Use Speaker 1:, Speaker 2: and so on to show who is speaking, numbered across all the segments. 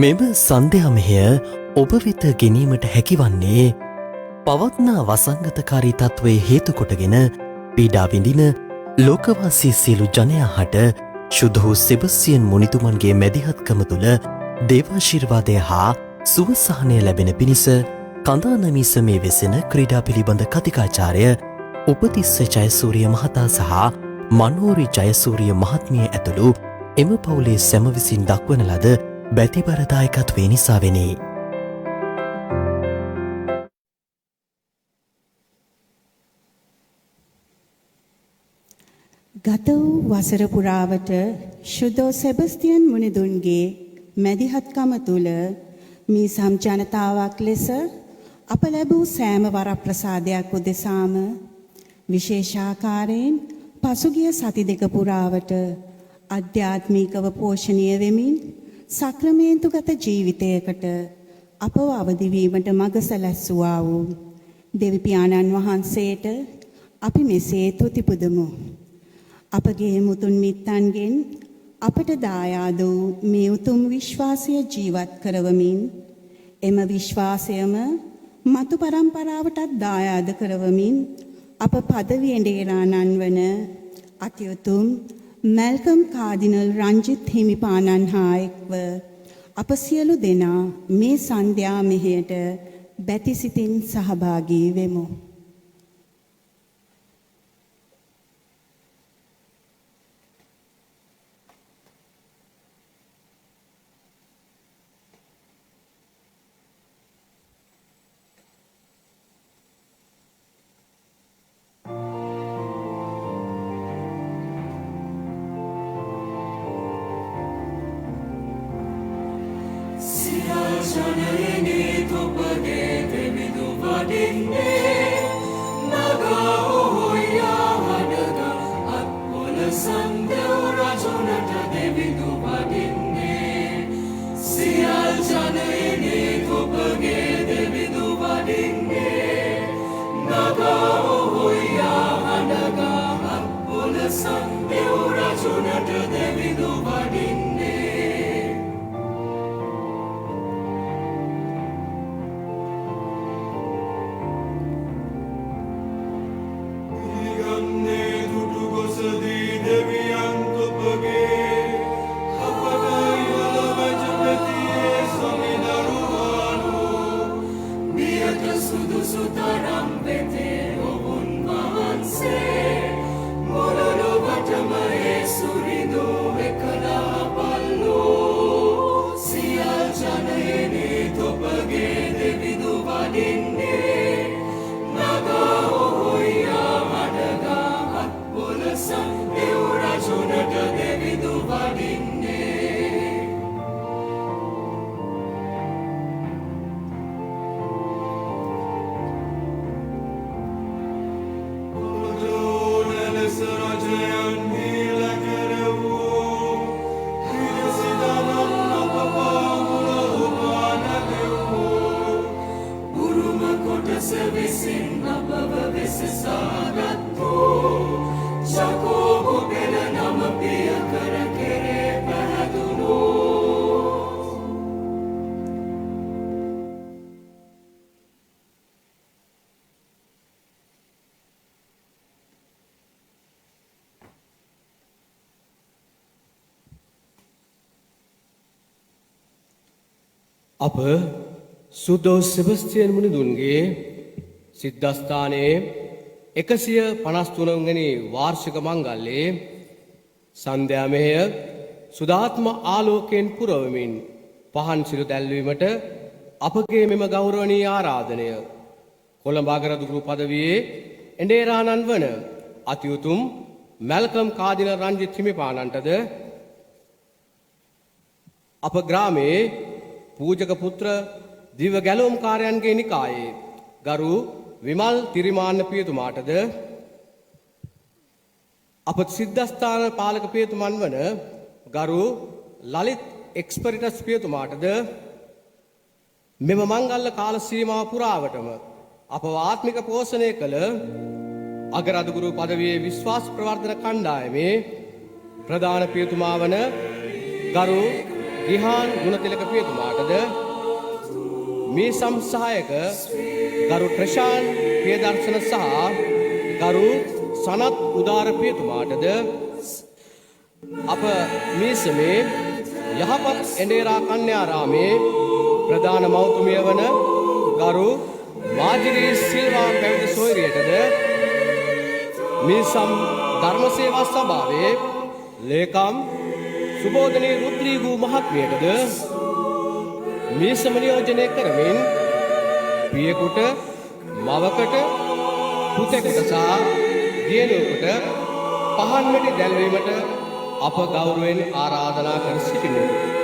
Speaker 1: මෙම සන්ධ්‍යා මෙහෙය ඔබ වෙත ගෙනීමට හැකිවන්නේ පවත්නා වසංගතකාරී තත්ත්වයේ හේතු කොටගෙන පීඩා විඳින ලෝකවාසී සියලු ජනයා හට ශුද්ධ වූ සෙබස්තියන් මුනිතුමන්ගේ මැදිහත්කම තුළ දේවාශිර්වාදය හා සුවසහනය ලැබෙන පිණිස කඳානමීස මේ වෙසෙන ක්‍රීඩා පිළිබඳ කතිකාචාර්ය උපතිස්ස ජයසූරිය මහතා සහ මනෝරි ජයසූරිය මහත්මිය ඇතුළු එම පවුලේ සැම විසින් දක්වන ලද බැතිබරදායකත්වය නිසාවෙනි.
Speaker 2: ගත වූ වසර පුරාවට ශුද්ධෝ සෙබස්තියන් මුනිදුන්ගේ මැදිහත්කම තුළ මේ සම්ජනතාවක් ලෙස අප ලැබූ සෑම වරප්‍රසාදයක් උදෙසාම විශේෂාකාරයෙන් පසුගිය සති දෙක පුරාවට අධ්‍යාත්මිකව පෝෂණය වෙමින් සක්‍රමේන්තුගත ජීවිතයකට අපව අවදිවීමට මඟ සැලැස්සුවා වූ දෙවිපියාණන් වහන්සේට අපි මෙසේ තුති පුදමු. අපගේ මුතුන් මිත්තන්ගෙන් අපට දායාද වූ මේ උතුම් විශ්වාසය ජීවත් කරවමින් එම විශ්වාසයම මතු පරම්පරාවටත් දායාද කරවමින් අප පදවියේරාණන් වන අතිඋතුම් මැල්කම් කාඩිනල් රංජිත් හිමිපාණන් හා එක්ව අප සියලු දෙනා මේ සන්ධ්‍යා මෙහෙයට බැතිසිතින් සහභාගී වෙමු.
Speaker 3: අප සුදෝ සෙබස්තියන් මුනිදුන්ගේ සිද්ධස්ථානයේ 153 වෙනි වාර්ෂික මංගල්‍යයේ සන්ධ්‍යා මෙහෙය සුදාත්ම ආලෝකයෙන් පුරවමින් පහන් සිළු දැල්වීමට අපගේ මෙම ගෞරවනීය ආරාධනය කොළඹ අගරදුගුරු පදවියේ එඬේරාණන් වන අතිඋතුම් මැල්කම් කාඩිනල් රංජිත් හිමිපාණන්ටද අප ග්‍රාමයේ පූජක පුත්‍ර දිව ගැලවුම් කාර්යයන්ගේ නිකායේ ගරු විමල් තිරිමාන්න පියතුමාටද අප සිද්ධස්ථාන පාලක පියතුමන් වන ගරු ලලිත් එක්ස්පරිටස් පියතුමාටද මෙම මංගල්‍ය කාල සීමාව පුරාවටම අප ආත්මික පෝෂණය කළ අගරදුගුරු පදවියේ විශ්වාස ප්‍රවර්ධන කණ්ඩායමේ ප්‍රධාන පියතුමා වන ගරු ගිහාන් ගුණතිලක පියතුමාටද මේ සම්සහායක ගරු ප්‍රශාන් ප්‍රියදර්ශන සහ ගරු සනත් උදාර පියතුමාටද අප මේ සමේ යහපත් එඬේරා කන්‍යාරාමේ ප්‍රධාන මෞතුමිය වන ගරු මාජිරී සිල්වා පැවිදි සොයුරියටද මේ සම් ධර්ම සේවා සභාවේ ලේකම් සුබෝධනී රුද්‍රීගු මහත්මියටද මේ සම නියෝජනය කරමින් පියෙකුට මවකට පුතෙකුට සහ දියණියෙකුට පහන් මෙටි දැල්වීමට අප ගෞරවයෙන් ආරාධනා කර සිටිනවා.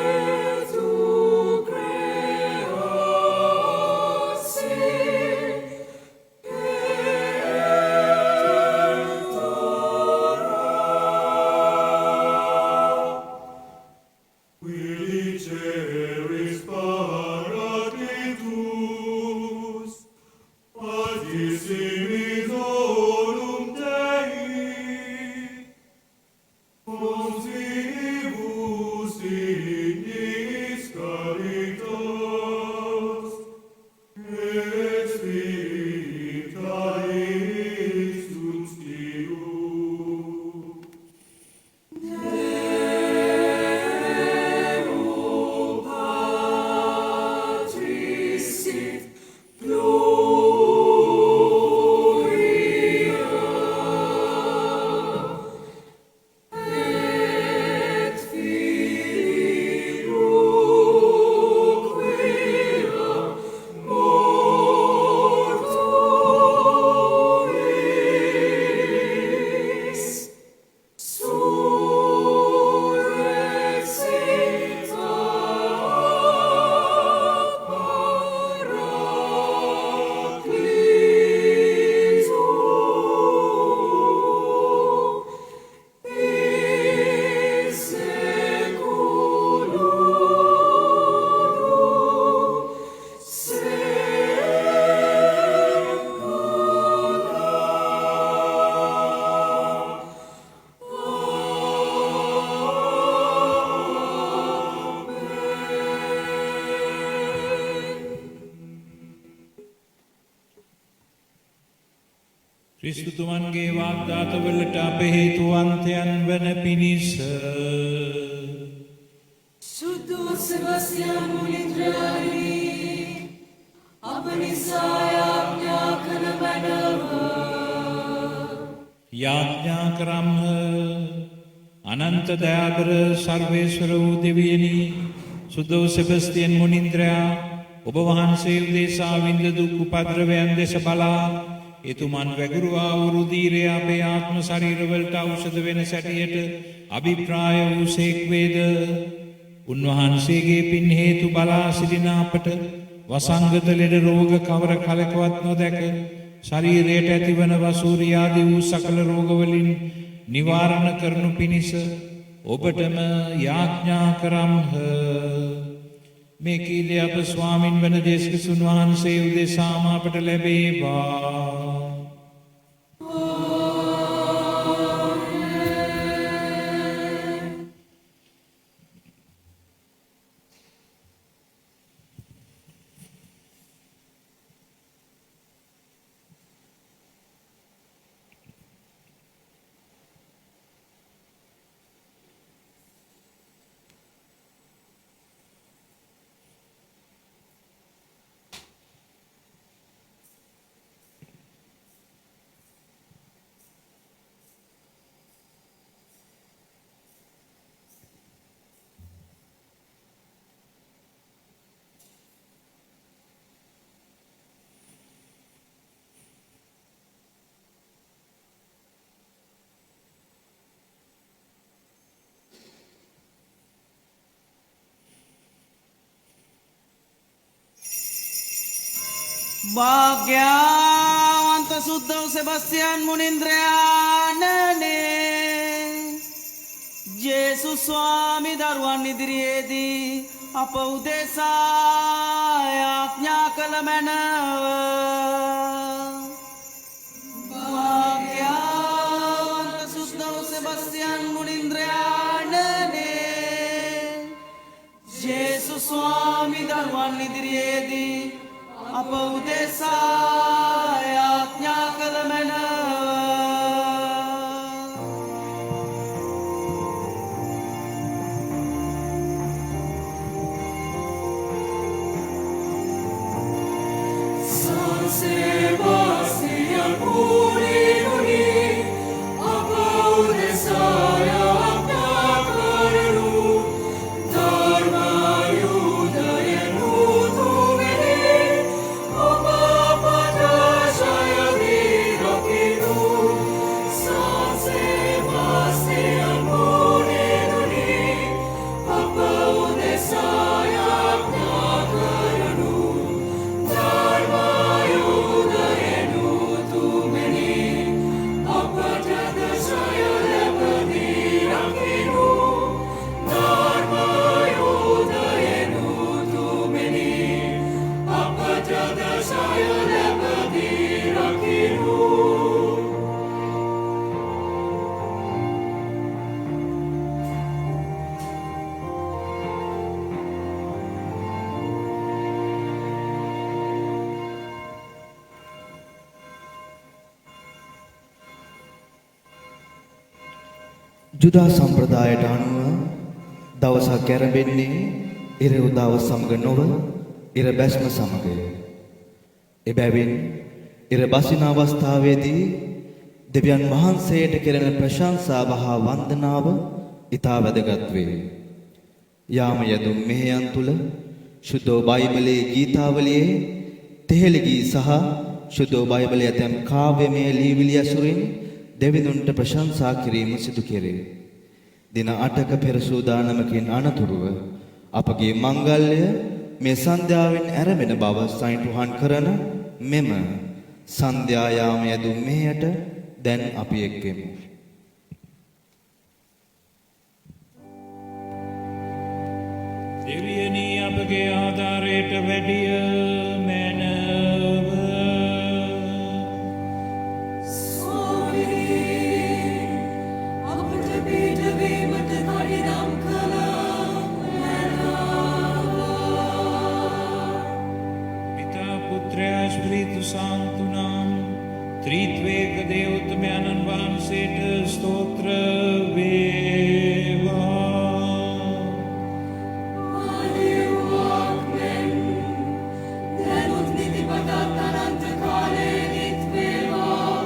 Speaker 4: ක්‍රිස්තුතුමන්ගේ වාග්දාතවලට අප හේතුවන්තයන් වන පිණිස
Speaker 5: සුදු සෙබස්තියන් මුනිද්‍රාණී අප නිසා යාඥා කළ මැනව
Speaker 4: යාඥා කරම්හ. අනන්ත දයාබර සර්වේශ්වර වූ දෙවියනි, සුදු සෙබස්තියන් මුනින්ද්‍රයා ඔබ වහන්සේ උදෙසා විඳ දුක් උපද්‍රවයන් දෙස බලා එතුමන් වැගුරුවා වූ දීරය අපේ ආත්ම ශරීරවලට ඖෂධ වෙන සැටියට අභිප්‍රාය වූ සේක් වේද. උන්වහන්සේගේ පින් හේතු බලා සිටින අපට වසංගත ලෙඩ රෝග කවර කලකවත් නොදැක ශරීරයට ඇතිවන වසූරියාදී වූ සකල රෝගවලින් නිවාරණ කරනු පිණිස ඔබටම යාඥා කරම්හ. මේ කීලේ අප ස්වාමින් වන දේශකසුන් වහන්සේ උදෙසාම අපට ලැබේවා.
Speaker 6: භාග්‍යවන්ත සුද්ධ සෙබස්තියන් මුනින්ද්‍රයාණනේ ජේසුස් ස්වාමි දරුවන් ඉදිරියේදී අප උදෙසා යාඥා කළ මැනව. භාග්‍යවන්ත සුද්ධ සෙබස්තියන් මුනින්ද්‍රයාණනේ අප උදෙසා යාඥා කළ මැනව.
Speaker 5: San Sebastian Murinuni, Apaudesaya Apnakaranu, Dharmayudayanu Tumini, Apapadashaya Virakinu. San Sebastian Murinuni, Apaudesaya Apnakaranu, Dharmayudayanu Tumini, Apapadashaya Virakinu. Dharmayudayanu Tumini, Apapadashaya Virakinu.
Speaker 7: ජුදා සම්ප්‍රදායට අනුව දවසක් ඇරඹෙන්නේ ඉර උදාව සමග නොව ඉර බැස්ම සමගය. එබැවින් ඉර බසින අවස්ථාවේදී දෙවියන් වහන්සේට කෙරෙන ප්‍රශංසාව හා වන්දනාව ඉතා වැදගත් වේ. යාම යදුම් මෙහෙයන් තුල ශුද්ධ බයිබලයේ ගීතාවලියේ තෙහෙළි ගී සහ ශුද්ධ බයිබලයේ ඇතැම් කාව්‍යමය ලියවිලි ඇසුරින් දෙවිඳුන්ට ප්‍රශංසා කිරීම සිදු කෙරේ. දින 8ක පෙර සූදානමකින් අනතුරුව අපගේ මංගල්‍ය මේ සන්ධ්‍යාවෙන් ඇරඹෙන බව සයින්තුහන් කරන මෙම සන්ධ්‍යා යාම යදුම් මෙහෙයට දැන් අපි එක්වෙමු.
Speaker 4: දෙවියනි අපගේ ආධාරයට වැඩිය මැනව.
Speaker 5: අපට පිටවීමට කඩිනම් කළ මැනව.
Speaker 4: पिता पुत्र स्प्रीतु सांतु नाम त्रित्वेक देवोत्तमයන්න් වහන්සේට ස්තෝත්‍ර වේවා.
Speaker 5: ආදිවාක් මෙන් දැනුත් නිතිපතත් අනන්ත කාලයෙත් වේවා.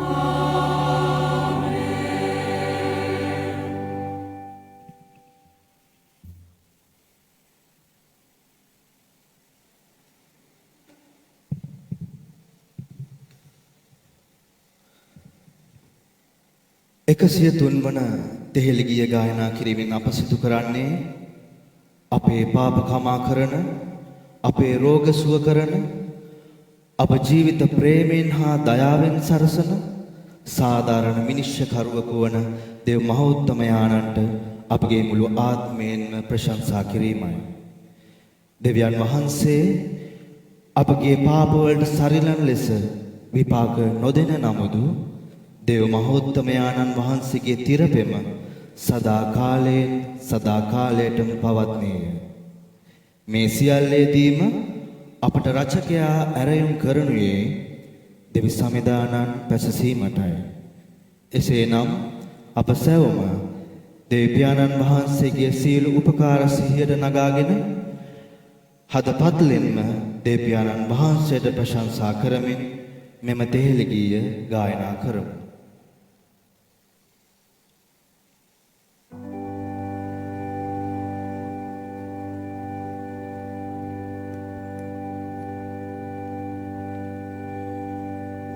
Speaker 5: ආමේන්.
Speaker 7: එකසිය තුන්වන තෙහෙළි ගිය ගායනා කිරීමෙන් අප සිදු කරන්නේ අපේ පාප කමා කරන, අපේ රෝග සුව කරන, අප ජීවිත ප්‍රේමයෙන් හා දයාවෙන් සරසන සාධාරණ මිනිස්්‍යකරුවකු වන දෙව් මහෞත්තමයාණන්ට අපගේ මුළු ආත්මයෙන්ම ප්‍රශංසා කිරීමයි. දෙවියන් වහන්සේ අපගේ පාපවලට සරිලන ලෙස විපාක නොදෙන නමුදු දේව මහෞත්තමයාණන් වහන්සේගේ තිරපෙම සදා කාලයටම පවත්නේය. මේ සියල්ලේදීම අපට රචකයා ඇරයුම් කරනුයේ දෙවි සමිදානන් පැසසීමටයි. එසේනම් අප සැවම දෙවියන්න් වහන්සේගේ සියලු උපකාර සිහියට නගාගෙන හදපත්ලෙන්ම දෙවියන්න් වහන්සේට ප්‍රශංසා කරමින් මෙම තෙහෙළි ගීය ගායනා කරමු.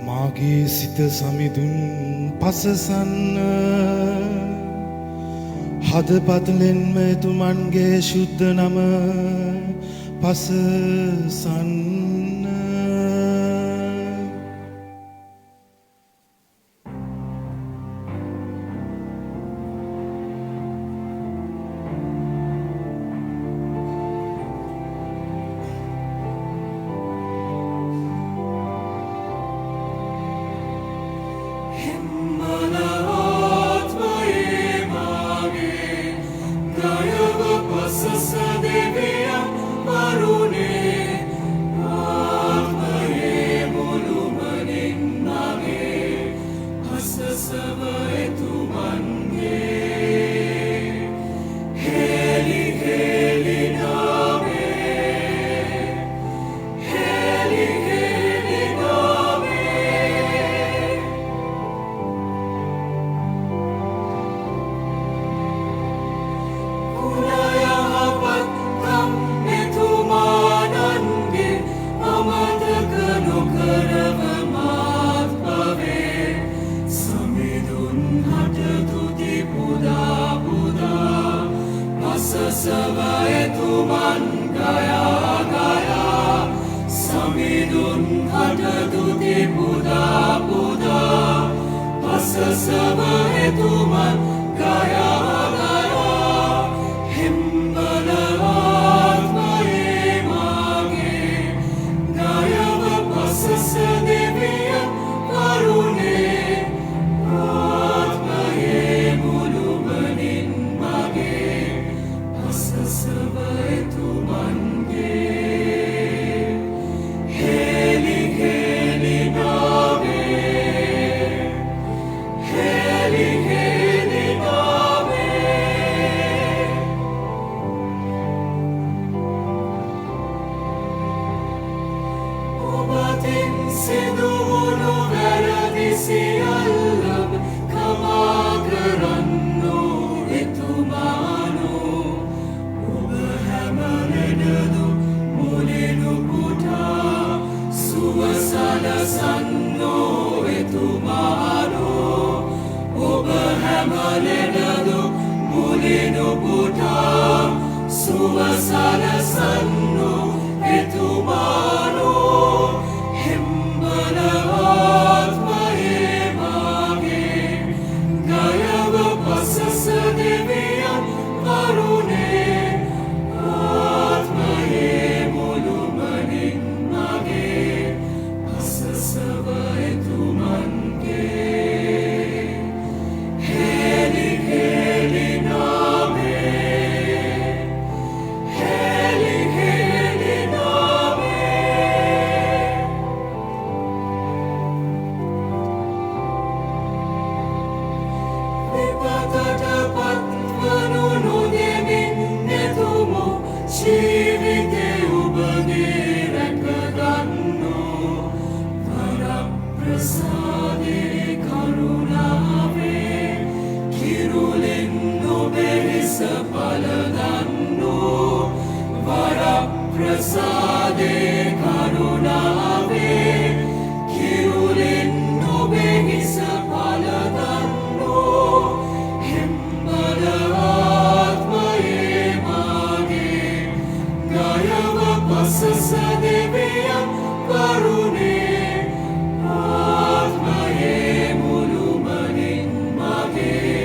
Speaker 8: මාගේ සිත සමිඳුන් පසසන්න හදපතලෙන්ම එතුමන්ගේ ශුද්ධ නම පසසන්න.
Speaker 5: Gaya va pasasa deviya marune පසව එතුමන් ගයා ගයා හිම්බල ආත්මයේ මාගේ ගයව පසස දෙවිය කරුණේ ආත්මයේ මුළුමනින් මගේ පසසව එතුමන්ගේ හෙලි හෙලි නාවේ හෙලි හෙලි නාවේ ඔබතින් සිදුවුණු වැරදි සියල්ලම කමා කරන්නෝ එතුමානෝ ඔබ හැම ලෙඩදු මුලිනු පුටා සුවසලසන්නෝ එතුමානෝ ඔබ හැම ලෙඩදු මුලිනු පුටා සුවසලසන්නෝ එතුමානෝ හිම්බල ආත්මයේ මාගේ ගයව පසස දෙවියන් කරුණේ ආත්මයේ මුළුමනින් මගේ පසසව එතුමන්ගේ හෙලි හෙලි නාවේ හෙලි හෙලි නාවේ විපතට පත්වනු නොදෙමින් නෙතුමෝ ජීවිතේ ඔබගේ රැකගන්නෝ වරප්‍රසාදේ කරුණාවේ කිරුලින් ඔබේ හිස පලගන්නෝ වරප්‍රසාදේ කරුණාවේ කිරුලින් ඔබේ හිස පලගන්නෝ හිම්බල ආත්මයේ මාගේ ගයව පසස දෙවියන් කරුණේ ආත්මයේ මුළුමනින් මගේ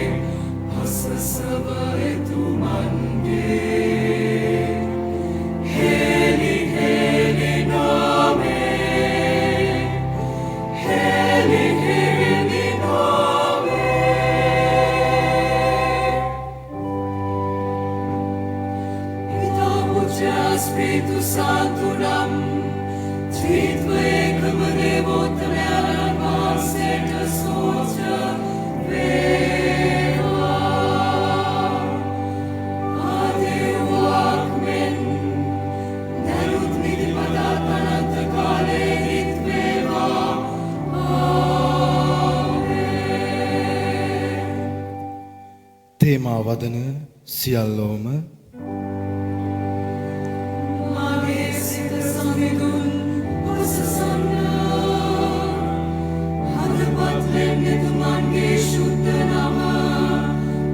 Speaker 5: පසසව එතුමන්ගේ හෙලි හෙලි නාවේ හෙලි හෙලි නාවේ Pitar Putra Espírito Santo nam Tritveikam Devotamyanan Vaseta Sotra Veva Adevakmen Narut Nidipadat Ananta Kale Nitveva Amen
Speaker 8: තේමා වදන සියල්ලෝම
Speaker 5: Mage Sita Samidun Pasasana Hadapat Lennetumange Shuddha Nama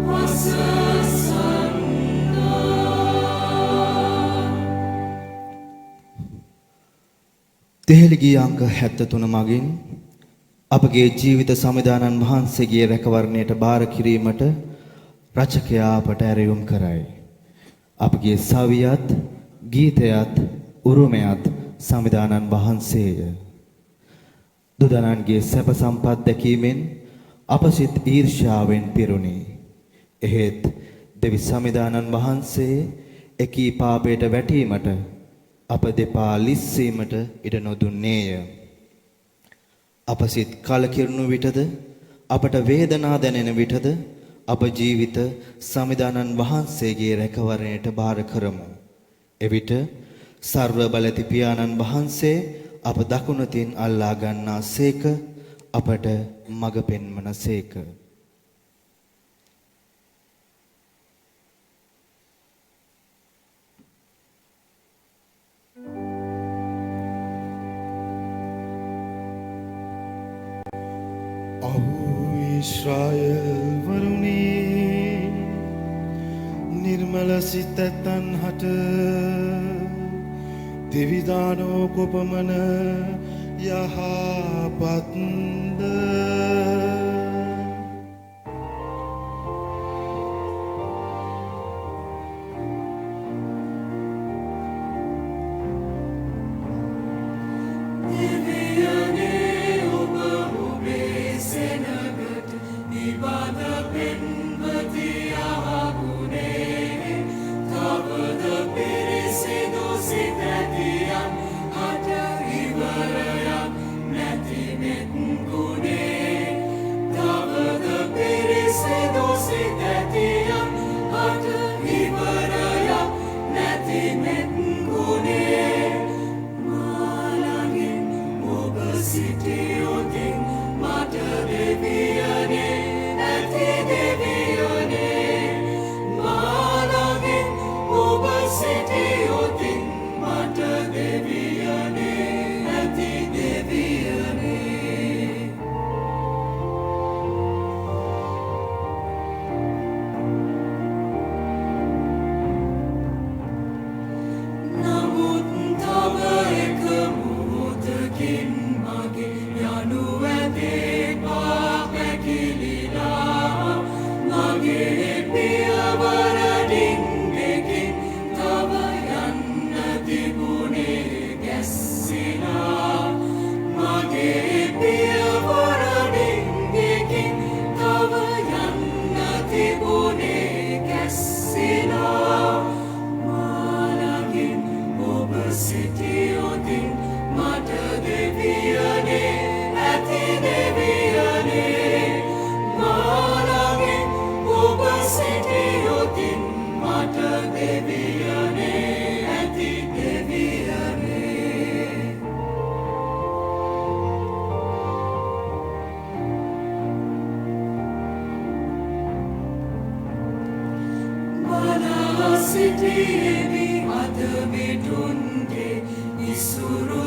Speaker 5: Pasasana
Speaker 7: දෙහෙළිගී අංක 73 මගින් අපගේ ජීවිත සමිදානන් වහන්සේගේ රැකවරණයට බාර කිරීමට රචකයා අපට ඇරයුම් කරයි. අපගේ සවියත් ගීතයත් උරුමයත් සමිදානන් වහන්සේය. දුදනන්ගේ සැප සම්පත් දැකීමෙන් අප සිත් ඊර්ෂ්‍යාවෙන් පිරුණි. එහෙත් දෙවි සමිදානන් වහන්සේ එකී පාපයට වැටීමට අප දෙපා ලිස්සීමට ඉඩ නොදුන්නේය. අප සිත් කලකිරුණු විටද අපට වේදනා දැනෙන විටද අප ජීවිත සමිදානන් වහන්සේගේ රැකවරණයට බාර කරමු. එවිට සර්ව බලති පියාණන් වහන්සේ අප දකුණතින් අල්ලා ගන්නා සේක අපට මඟ පෙන්වන සේක.
Speaker 8: ඊශ්‍රායල් වරුනි නිර්මල සිත තන්හට දෙවිදානෝ කොපමණ යහපත්ද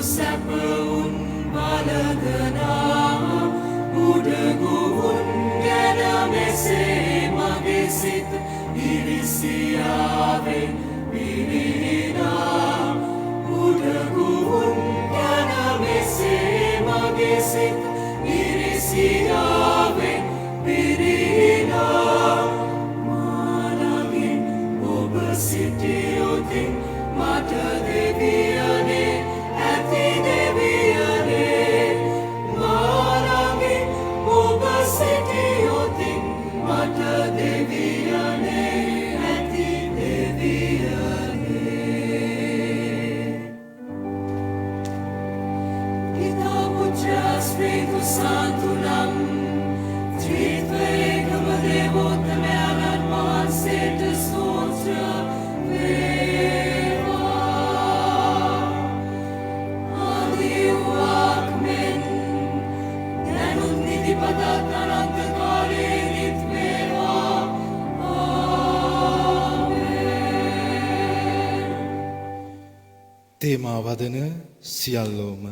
Speaker 5: සැපවුන් බලදනා උඩගුවුන් ගැන මෙසේ මගේ සිත ඉරිසියාවෙන් පිරිහිනා උඩගුවුන් ගැන මෙසේ මගේ සිත ඉරිසියාවෙන් පිරිහිනා මානගින් ඔබ සිටියොතින් මට දෙවියනේ ඇති දෙවියනේ මානගින් ඔබ සිටියොතින් මට දෙවියනේ ඇති දෙවියනේ Piता Putra Spiritu Santo nam Tritvekam Devotameanan Mahansයට ස්තෝත්‍ර වේවා ආදි වූවක් මෙන් දැනුත් නිදිපතත් අනන්ත කාලයේ නිත් වේවා ආමේන්
Speaker 8: තේමා වදන සියල්ලෝම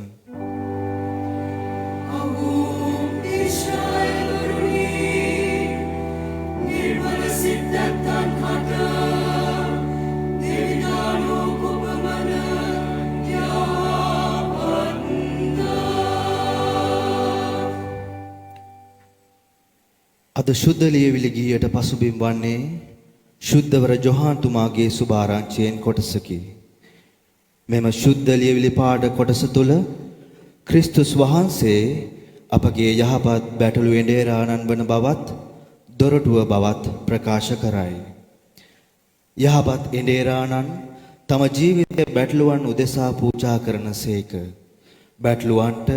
Speaker 7: අද ශුද්ධ ලියවිලි ගීයට පසුබිම් වන්නේ ශුද්ධවර ජොහාන්තුමාගේ සුභාරංචියෙන් කොටසකි. මෙම ශුද්ධ ලියවිලි පාඩ කොටස තුළ ක්‍රිස්තුස් වහන්සේ අපගේ යහපත් බැටළු එඬේරාණන් වන බවත් දොරටුව බවත් ප්‍රකාශ කරයි. යහපත් එඬේරාණන් තම ජීවිතය බැටළුවන් උදෙසා පූජා කරන සේක. බැටළුවන්ට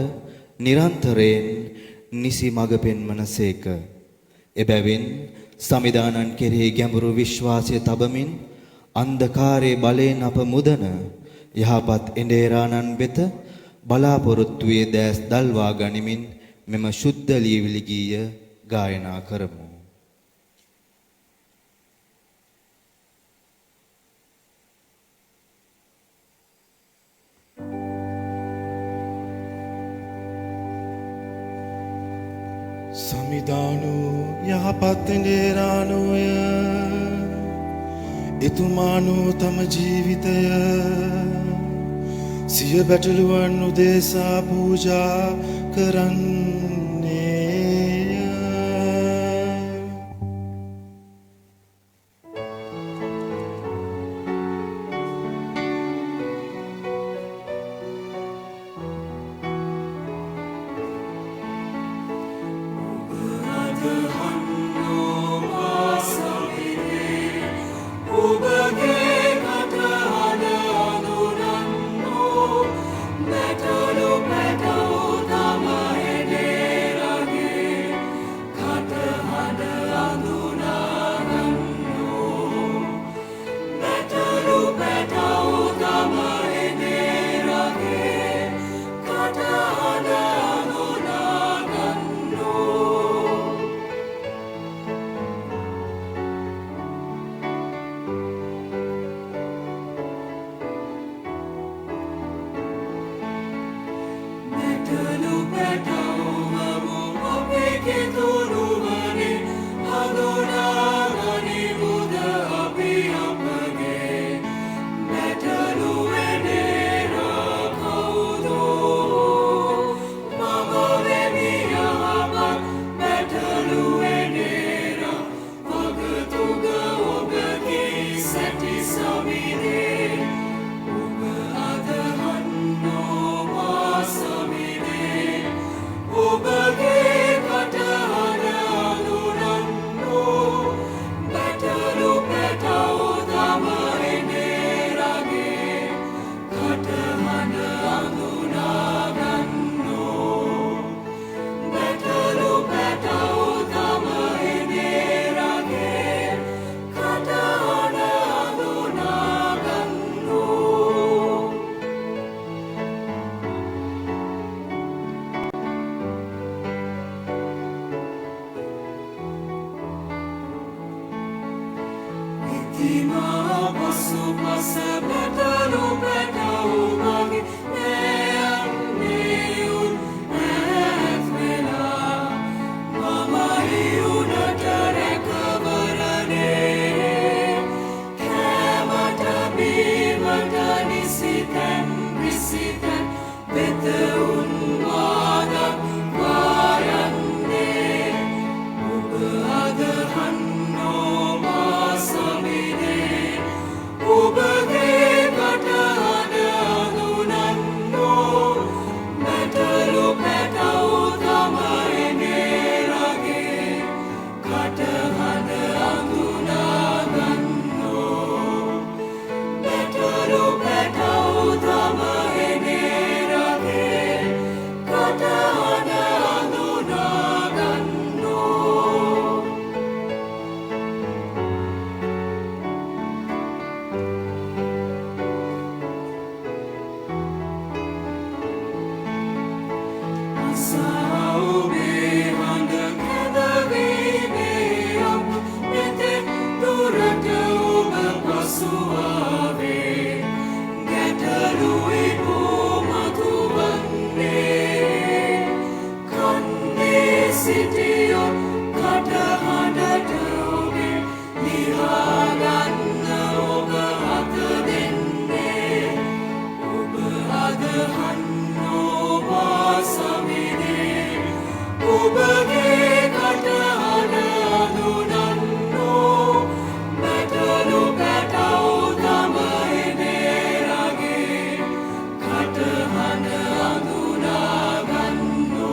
Speaker 7: නිරන්තරයෙන් නිසි මඟ පෙන්වන සේක. එබැවින් සමිදානන් කෙරෙහි ගැඹුරු විශ්වාසය තබමින් අන්ධකාරයේ බලයෙන් අප මුදන යහපත් එඬේරාණන් වෙත බලාපොරොත්තුවේ දැස් දල්වා ගනිමින් මෙම ශුද්ධ ලියවිලි ගීය ගායනා කරමු.
Speaker 8: සමිදානෝ යහපත් එඬේරාණෝය එතුමානෝ තම ජීවිතය සිය බැටළුවන් උදෙසා පූජා කරන්නේය.
Speaker 5: Tima pasu pasa betalu betau magi සාඋබේ හඳ කැදවීමේ අප මෙතෙක් දුරට ඔබ පසුවාවේ ගැටලුයි පොමතු වන්නේ කන්නේ සිටියොත් කටහඬට ඔබේ ලිහාගන්න ඔබ අත දෙන්නේ ඔබ අදහන්නෝ මා සමිනේ ඔබගේ කටහඬ අඳුනන්නෝ බැටලු පැටව් තමයිනේ රගේ කටහඬ අඳුනාගන්නෝ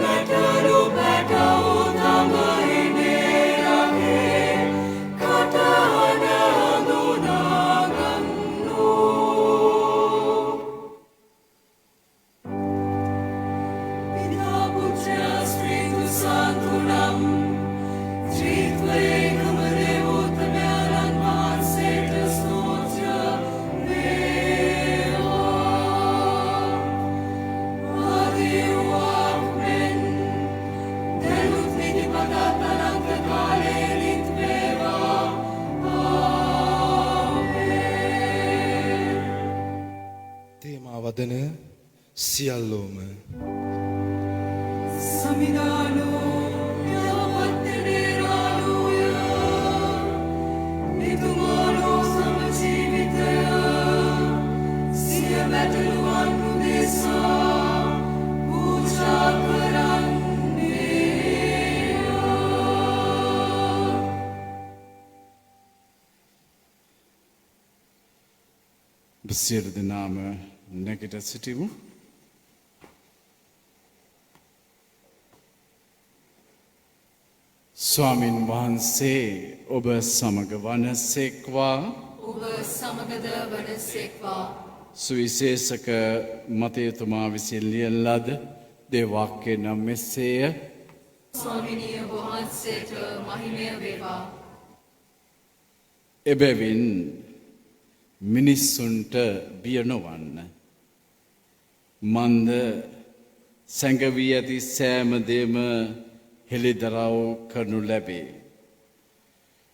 Speaker 5: බැටලු පැටව් තමයිනේ රගේ කටහඬ අඳුනාගන්නෝ Pidā Putra Spiritu Santu nam Trītvejkam Devotamēran Vānsēta Stotra Vēlā Adivākmen Denut Nitipatātananta Kālē Litvēvā Āmen
Speaker 8: තේමා වදන සියල්ලෝම
Speaker 5: Samidano Yavatteneranoya Nitumano Samajivitaya Siya Bataluan Udesa Puja Karanneya
Speaker 9: සියලු දෙනාම නැගිට සිටිමු. ස්වාමින් වහන්සේ ඔබ සමග වනසේක්වා
Speaker 5: ඔබ සමගද වනසේක්වා
Speaker 9: සුවිශේෂක මතයතුමා විසින් ලියන ලද දේවාක්‍යය නම් මෙසේය.
Speaker 5: ස්වාමිනිය වහන්සේට මහිමය වේවා
Speaker 9: එබැවින් මිනිස්සුන්ට බිය නොවන්න. මන්ද සැඟවී ඇති සෑම දේම හෙළිදරව් කරනු ලැබේ.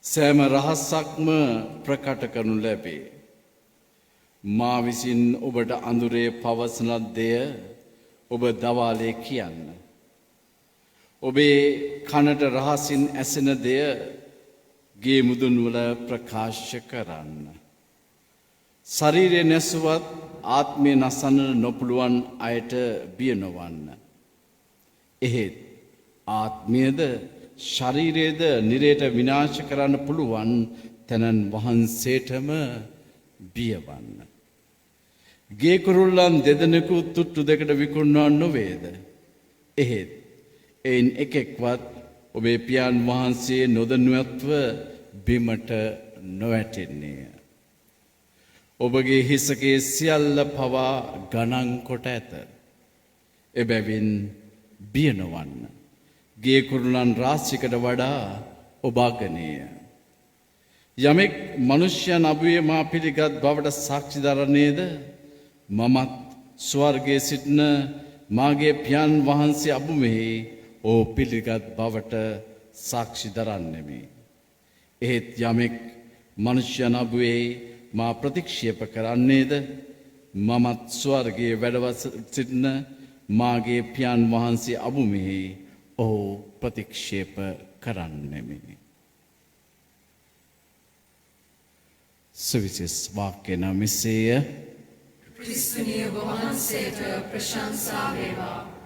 Speaker 9: සෑම රහසක්ම ප්‍රකට කරනු ලැබේ. මා විසින් ඔබට අඳුරේ පවසන දෙය ඔබ දවාලේ කියන්න. ඔබේ කනට රහසින් ඇසෙන දෙය ගේ මුදුන්වල ප්‍රකාශ කරන්න. ශරීරය නැසුවත් ආත්මය නසන්න නොපුළුවන් අයට බිය නොවන්න. එහෙත් ආත්මයද ශරීරයේද නිරේට විනාශ කරන්න පුළුවන් තැනන් වහන්සේටම බියවන්න. ගේකුරුල්ලන් දෙදෙනෙකු තුට්ටු දෙකට විකුණුවා නොවේද. එහෙත් එයින් එකෙක්වත් ඔබේ පියාණන් වහන්සේ නොදැනුවත්ව බිමට නොවැටෙන්නේය. ඔබගේ හිසගේ සියල්ල පවා ගණන් කොට ඇත. එබැවින් බිය නොවන්න. ගේ කුරුලන් රාශියකට වඩා ඔබ අගනේය. යමෙක් මනුෂ්‍යයන් අභියේ මා පිළිගත් බවට සාක්ෂි දරන්නේද මමත් ස්වර්ගයේ සිටින මාගේ පියාණන් වහන්සේ අභිමෙහි ඕ පිළිගත් බවට සාක්ෂි දරන්නෙමි. එහෙත් යමෙක් මනුෂ්‍යයන් අභියේ මා ප්‍රතික්ෂේප කරන්නේද මමත් ස්වර්ගයේ වැඩ සිටින මාගේ පියාණන් වහන්සේ අභිමෙහි ඔහු ප්‍රතික්ෂේප කරන්නෙමි. සවිශේෂ වාක්‍ය නම් මෙසේය.
Speaker 5: ක්‍රිස්තුනිය වහන්සේට ප්‍රශංසා වේවා.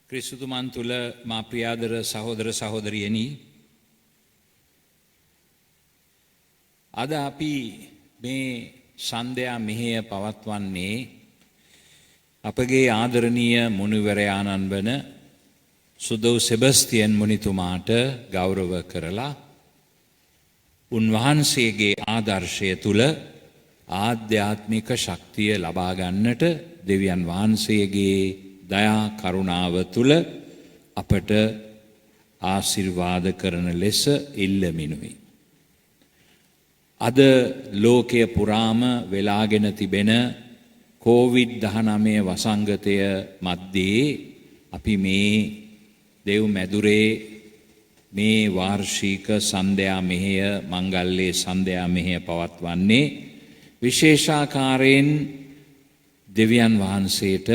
Speaker 4: ක්‍රිස්තුතුමන් තුළ මා ප්‍රියාදර සහෝදර සහෝදරියනි, අද අපි මේ සන්ධ්‍යා මෙහෙය පවත්වන්නේ අපගේ ආදරණීය මුනිවරයාණන් වන සුදෝ සෙබස්තියන් මුනිතුමාට ගෞරව කරලා උන්වහන්සේගේ ආදර්ශය තුළ ආධ්‍යාත්මික ශක්තිය ලබා ගන්නට දෙවියන් වහන්සේගේ දයා කරුණාව තුළ අපට ආශිර්වාද කරන ලෙස ඉල්ලමිනුයි. අද ලෝකය පුරාම වෙලාගෙන තිබෙන COVID-19 වසංගතය මැද්දේ අපි මේ දෙව් මැදුරේ මේ වාර්ෂික සන්ධ්‍යා මෙහෙය මංගල්‍යයේ සන්ධ්‍යා මෙහෙය පවත්වන්නේ විශේෂාකාරයෙන් දෙවියන් වහන්සේට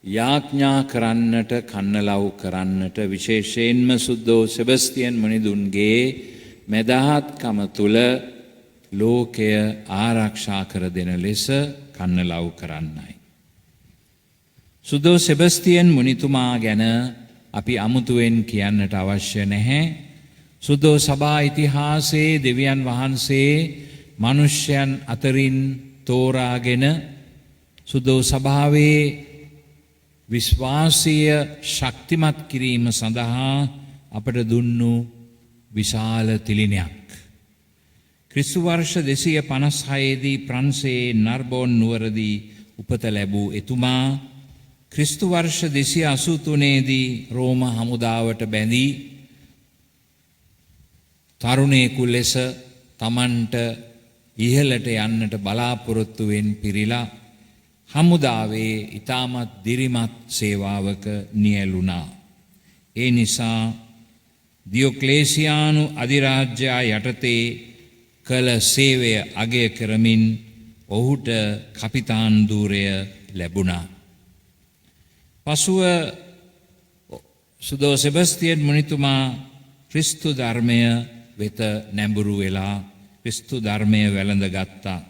Speaker 4: යාඥා කරන්නට කන්නලව් කරන්නට විශේෂයෙන්ම සුද්දෝ සෙබස්තියන් මුනිදුන්ගේ මෙදහත්කම තුළ ලෝකය ආරක්ෂා කර දෙන ලෙස කන්නලව් කරන්නයි. සුදෝ සෙබස්තියන් මුනිතුමා ගැන අපි අමුතුවෙන් කියන්නට අවශ්‍ය නැහැ. සුදෝ සභා ඉතිහාසයේ දෙවියන් වහන්සේ මනුෂ්‍යයන් අතරින් තෝරාගෙන සුදෝ සභාවේ විශ්වාසීය ශක්තිමත් කිරීම සඳහා අපට දුන්නු විශාල තිලිනයක්. ක්‍රිස්තු වර්ෂ 256 දී ප්‍රංශයේ නර්බෝන් නුවරදී උපත ලැබූ එතුමා ක්‍රිස්තු වර්ෂ 283 දී රෝම හමුදාවට බැඳී තරුණයෙකු ලෙස තමන්ට ඉහළට යන්නට බලාපොරොත්තුවෙන් පිරීලා හමුදාවේ ඊටමත් දිරිමත් සේවාවක නියැලුණා. ඒ නිසා දියොක්ලේසියානු අධිරාජ්‍යයා යටතේ කළ සේවය අගය කරමින් ඔහුට කපිතාන් ධූරය ලැබුණා. පසුව සුදෝ සෙබස්තියන් මුනිතුමා ක්‍රිස්තු ධර්මය වෙත නැඹුරු වෙලා ක්‍රිස්තු ධර්මය වැළඳ ගත්තා.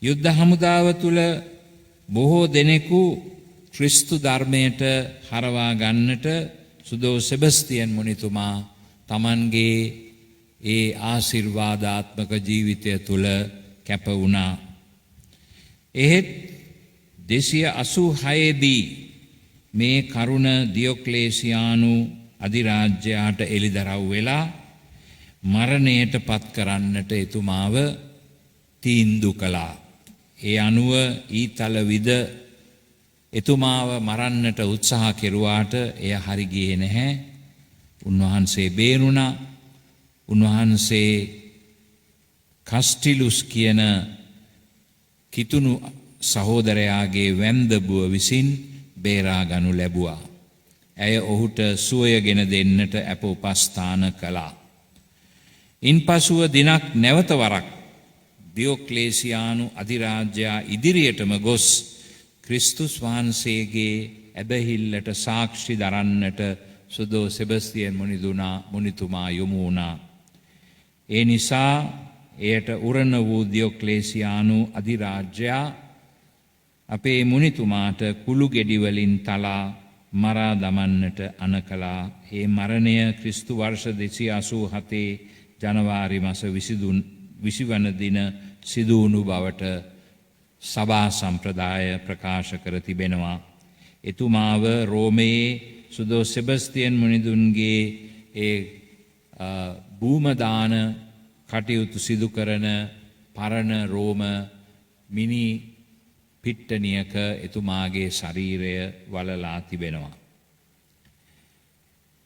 Speaker 4: යුද්ධ හමුදාව තුළ බොහෝ දෙනෙකු ක්‍රිස්තු ධර්මයට හරවා ගන්නට සුදෝ සෙබස්තියන් මුනිතුමා තමන්ගේ ඒ ආශිර්වාදාත්මක ජීවිතය තුළ කැප වුණා. එහෙත් 286 දී මේ කරුණ දියොක්ලේසියානු අධිරාජ්‍යයාට එළිදරව් වෙලා මරණයට පත් කරන්නට එතුමාව තීන්දු කළා. ඒ අනුව ඊතල විද එතුමාව මරන්නට උත්සාහ කෙරුවාට එය හරි ගියේ නැහැ. උන්වහන්සේ බේරුණා. උන්වහන්සේ කස්ටිලුස් කියන කිතුණු සහෝදරයාගේ වැන්දබුව විසින් බේරා ගනු ලැබුවා. ඇය ඔහුට සුවය ගෙන දෙන්නට අප උපස්ථාන කළා. ඉන්පසුව දිනක් නැවත වරක් දියොක්ලේසියානු අධිරාජ්‍යයා ඉදිරියටම ගොස් ක්‍රිස්තුස් වහන්සේගේ ඇබහිල්ලට සාක්ෂි දරන්නට සුදෝ සෙබස්තියන් මුනිතුමා යොමු වුණා. ඒ නිසා එයට උරණ වූ දියොක්ලේසියානු අධිරාජ්‍යයා අපේ මුනිතුමාට කුළු ගෙඩිවලින් තලා මරා දමන්නට අණ කළා. ඒ මරණය ක්‍රිස්තු වර්ෂ 287 ජනවාරි මාස 20 වන දින සිදුවුණු බවට සභා සම්ප්‍රදාය ප්‍රකාශ කර තිබෙනවා. එතුමාව රෝමයේ සුදෝ සෙබස්තියන් මුනිදුන්ගේ ඒ භූමදාන කටයුතු සිදු කරන පරණ රෝම මිනි පිට්ටනියක එතුමාගේ ශරීරය වලලා තිබෙනවා.